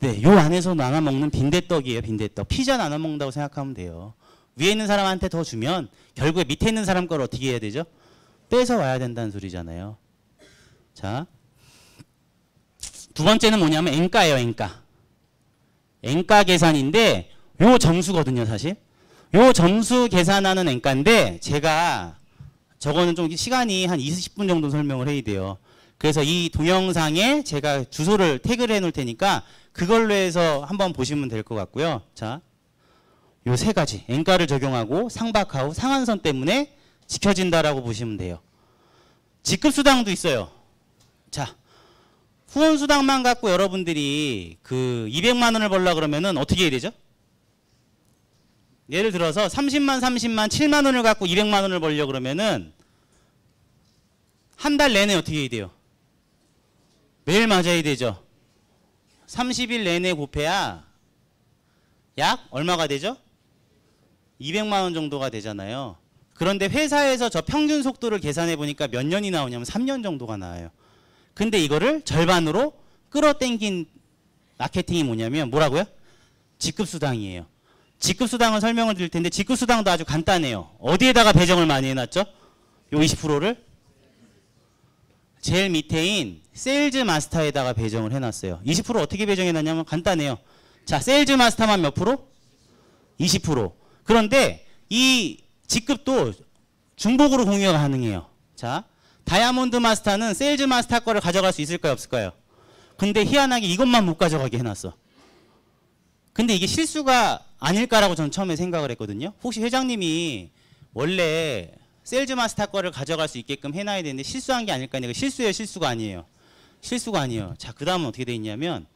네, 요 안에서 나눠 먹는 빈대떡이에요. 빈대떡. 피자 나눠 먹는다고 생각하면 돼요. 위에 있는 사람한테 더 주면 결국에 밑에 있는 사람 걸 어떻게 해야 되죠? 뺏어 와야 된다는 소리잖아요. 자, 두 번째는 뭐냐면 N가예요. N가. N가 계산인데 요 점수거든요. 사실. 요 점수 계산하는 N가인데 제가 저거는 좀 시간이 한 20분 정도 설명을 해야 돼요. 그래서 이 동영상에 제가 주소를 태그를 해놓을 테니까 그걸로 해서 한번 보시면 될 것 같고요. 자, 요 세 가지 N가를 적용하고 상박하고 상한선 때문에 지켜진다라고 보시면 돼요. 직급수당도 있어요. 자, 후원수당만 갖고 여러분들이 그 200만 원을 벌려고 그러면은 어떻게 해야 되죠? 예를 들어서 30만, 7만 원을 갖고 200만 원을 벌려고 그러면은 한 달 내내 어떻게 해야 돼요? 매일 맞아야 되죠. 30일 내내 곱해야 약 얼마가 되죠? 200만 원 정도가 되잖아요. 그런데 회사에서 저 평균 속도를 계산해 보니까 몇 년이 나오냐면 3년 정도가 나와요. 근데 이거를 절반으로 끌어당긴 마케팅이 뭐냐면 뭐라고요? 직급수당이에요. 직급수당을 설명을 드릴 텐데 직급수당도 아주 간단해요. 어디에다가 배정을 많이 해놨죠? 요 20%를 제일 밑에인 세일즈 마스터에다가 배정을 해놨어요. 20% 어떻게 배정해놨냐면 간단해요. 자, 세일즈 마스터만 몇 프로? 20%. 그런데 이 직급도 중복으로 공유가 가능해요. 자, 다이아몬드 마스터는 세일즈 마스터 거를 가져갈 수 있을까요? 없을까요? 근데 희한하게 이것만 못 가져가게 해놨어. 근데 이게 실수가 아닐까라고 저는 처음에 생각을 했거든요. 혹시 회장님이 원래 세일즈 마스터 거를 가져갈 수 있게끔 해놔야 되는데 실수한 게 아닐까? 이거 실수예요, 실수가 아니에요? 실수가 아니에요. 자, 그 다음은 어떻게 돼 있냐면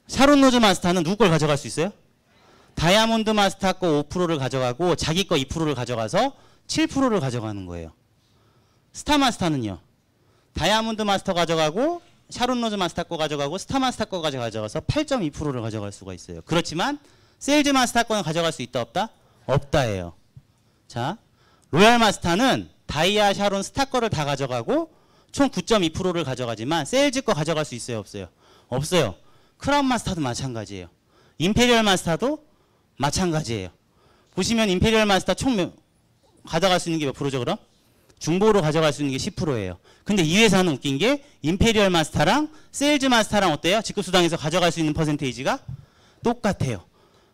샤론 로즈 마스터는 누구 걸 가져갈 수 있어요? 다이아몬드 마스터 거 5%를 가져가고 자기 거 2%를 가져가서 7%를 가져가는 거예요. 스타 마스터는요. 다이아몬드 마스터 가져가고 샤론 로즈 마스터 거 가져가고 스타 마스터 거 가져가서 8.2%를 가져갈 수가 있어요. 그렇지만 세일즈 마스터 거는 가져갈 수 있다 없다? 없다예요. 자, 로얄 마스터는 다이아, 샤론, 스타 거를 다 가져가고 총 9.2%를 가져가지만 세일즈 거 가져갈 수 있어요? 없어요? 없어요. 크라운 마스터도 마찬가지예요. 임페리얼 마스터도 마찬가지예요. 보시면 임페리얼 마스터 총 가져갈 수 있는 게 몇 프로죠 그럼? 중보로 가져갈 수 있는 게 10%예요. 근데 이 회사는 웃긴 게 임페리얼 마스터랑 세일즈 마스터랑 어때요? 직급수당에서 가져갈 수 있는 퍼센테이지가 똑같아요.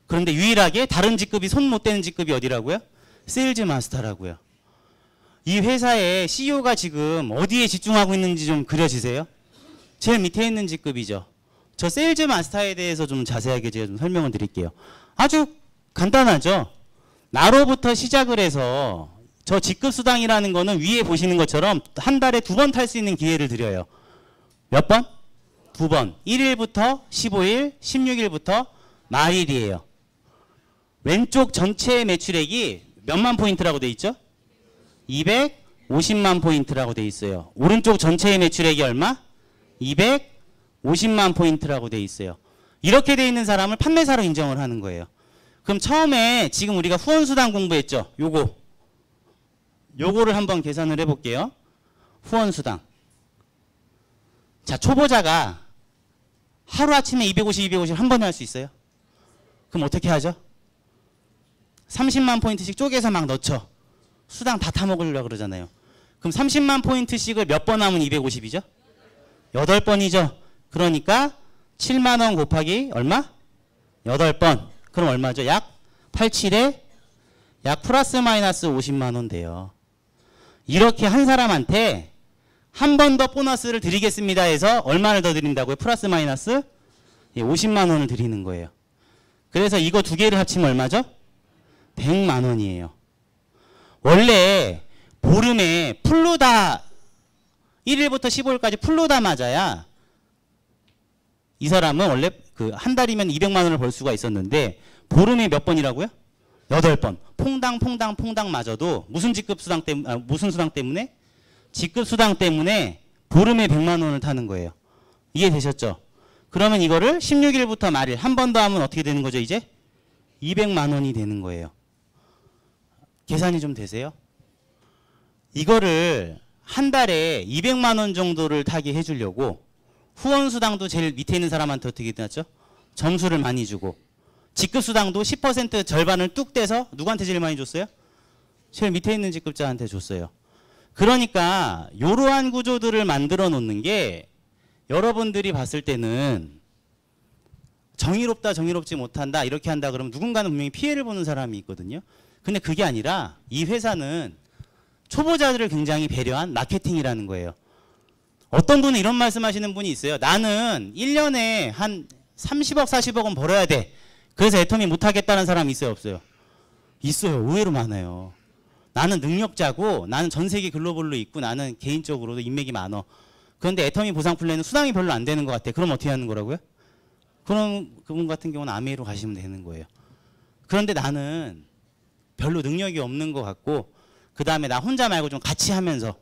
그런데 유일하게 다른 직급이 손 못 대는 직급이 어디라고요? 세일즈 마스터라고요. 이 회사의 CEO가 지금 어디에 집중하고 있는지 좀 그려지세요? 제일 밑에 있는 직급이죠. 저 세일즈 마스터에 대해서 좀 자세하게 제가 좀 설명을 드릴게요. 아주 간단하죠. 나로부터 시작을 해서 저 직급수당이라는 거는 위에 보시는 것처럼 한 달에 2번 탈 수 있는 기회를 드려요. 몇 번? 2번. 1일부터 15일, 16일부터 말일이에요. 왼쪽 전체 매출액이 몇만 포인트라고 돼 있죠? 250만 포인트라고 돼 있어요. 오른쪽 전체의 매출액이 얼마? 250만 포인트라고 돼 있어요. 이렇게 돼 있는 사람을 판매사로 인정을 하는 거예요. 그럼 처음에 지금 우리가 후원수당 공부했죠? 요거를 한번 계산을 해볼게요. 후원수당. 자, 초보자가 하루아침에 250 한 번에 할 수 있어요? 그럼 어떻게 하죠? 30만 포인트씩 쪼개서 막 넣죠. 수당 다 타먹으려고 그러잖아요. 그럼 30만 포인트씩을 몇 번 하면 250이죠? 8번이죠. 그러니까 7만 원 곱하기 얼마? 8번. 그럼 얼마죠? 약 87에 약 플러스 마이너스 50만 원 돼요. 이렇게 한 사람한테 한 번 더 보너스를 드리겠습니다 해서 얼마를 더 드린다고요? 플러스 마이너스 50만 원을 드리는 거예요. 그래서 이거 두 개를 합치면 얼마죠? 100만 원이에요. 원래 보름에 풀로 다 1일부터 15일까지 풀로 다 맞아야 이 사람은 원래 그 한 달이면 200만 원을 벌 수가 있었는데 보름에 몇 번이라고요? 8번. 퐁당 맞아도 무슨 직급 수당 때문에 무슨 수당 때문에? 직급 수당 때문에 보름에 100만 원을 타는 거예요. 이해되셨죠? 그러면 이거를 16일부터 말일 한 번 더 하면 어떻게 되는 거죠, 이제? 200만 원이 되는 거예요. 계산이 좀 되세요? 이거를 한 달에 200만 원 정도를 타게 해주려고 후원수당도 제일 밑에 있는 사람한테 어떻게 되었죠? 점수를 많이 주고 직급수당도 10% 절반을 뚝 떼서 누구한테 제일 많이 줬어요? 제일 밑에 있는 직급자한테 줬어요. 그러니까 이러한 구조들을 만들어 놓는 게 여러분들이 봤을 때는 정의롭다 정의롭지 못한다 이렇게 한다 그러면 누군가는 분명히 피해를 보는 사람이 있거든요. 근데 그게 아니라 이 회사는 초보자들을 굉장히 배려한 마케팅이라는 거예요. 어떤 분은 이런 말씀하시는 분이 있어요. 나는 1년에 한 30억 40억은 벌어야 돼. 그래서 애터미 못하겠다는 사람이 있어요 없어요? 있어요. 의외로 많아요. 나는 능력자고 나는 전 세계 글로벌로 있고 나는 개인적으로도 인맥이 많어. 그런데 애터미 보상 플랜은 수당이 별로 안 되는 것 같아. 그럼 어떻게 하는 거라고요? 그럼 그분 같은 경우는 아메이로 가시면 되는 거예요. 그런데 나는 별로 능력이 없는 것 같고 그 다음에 나 혼자 말고 좀 같이 하면서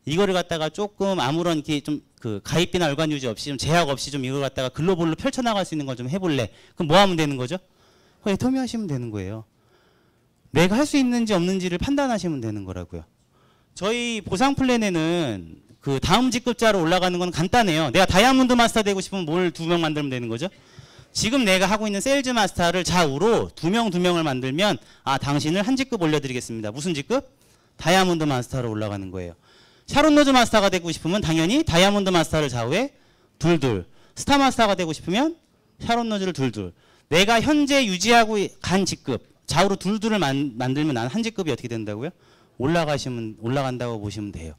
이거를 갖다가 조금 아무런 이렇게 좀 그 가입비나 월간 유지 없이 좀 제약 없이 좀 이걸 갖다가 글로벌로 펼쳐나갈 수 있는 걸 좀 해볼래. 그럼 뭐 하면 되는 거죠? 애터미 하시면 되는 거예요. 내가 할 수 있는지 없는지를 판단하시면 되는 거라고요. 저희 보상 플랜에는 그 다음 직급자로 올라가는 건 간단해요. 내가 다이아몬드 마스터 되고 싶으면 뭘 2명 만들면 되는 거죠? 지금 내가 하고 있는 세일즈 마스터를 좌우로 2명을 만들면 아 당신을 한 직급 올려드리겠습니다. 무슨 직급? 다이아몬드 마스터로 올라가는 거예요. 샤론 로즈 마스터가 되고 싶으면 당연히 다이아몬드 마스터를 좌우에 둘. 스타 마스터가 되고 싶으면 샤론 로즈를 둘. 내가 현재 유지하고 간 직급 좌우로 둘을 만들면 난 한 직급이 어떻게 된다고요? 올라간다고 보시면 돼요.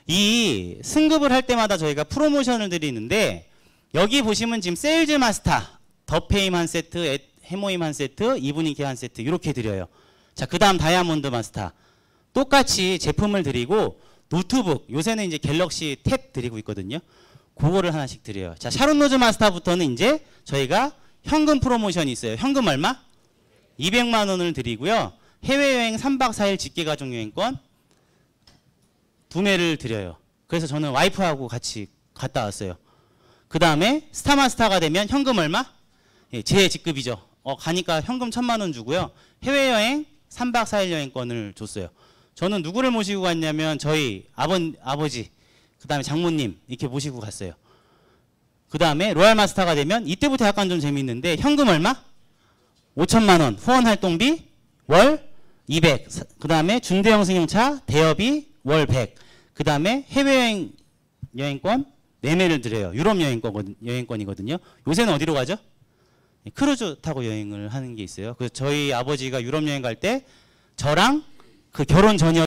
이 승급을 할 때마다 저희가 프로모션을 드리는데 여기 보시면 지금 세일즈 마스터 더페임 한 세트, 해모임 한 세트, 이브닝 한 세트 이렇게 드려요. 자, 그 다음 다이아몬드 마스터 똑같이 제품을 드리고 노트북 요새는 이제 갤럭시 탭 드리고 있거든요. 그거를 하나씩 드려요. 자, 샤론 로즈 마스터부터는 이제 저희가 현금 프로모션이 있어요. 현금 얼마? 200만 원을 드리고요. 해외여행 3박 4일 직계가족여행권 2매를 드려요. 그래서 저는 와이프하고 같이 갔다 왔어요. 그 다음에 스타마스터가 되면 현금 얼마? 예, 제 직급이죠. 가니까 현금 1000만 원 주고요. 해외여행 3박 4일 여행권을 줬어요. 저는 누구를 모시고 갔냐면 저희 아버지, 그 다음에 장모님 이렇게 모시고 갔어요. 그 다음에 로얄 마스터가 되면 이때부터 약간 좀 재밌는데 현금 얼마? 5천만 원. 후원 활동비 월 200. 그 다음에 준대형 승용차 대여비 월 100. 그 다음에 해외여행 여행권 4매를 드려요. 유럽 여행권이거든요. 요새는 어디로 가죠? 크루즈 타고 여행을 하는 게 있어요. 그래서 저희 아버지가 유럽 여행 갈 때 저랑 그 결혼 전이었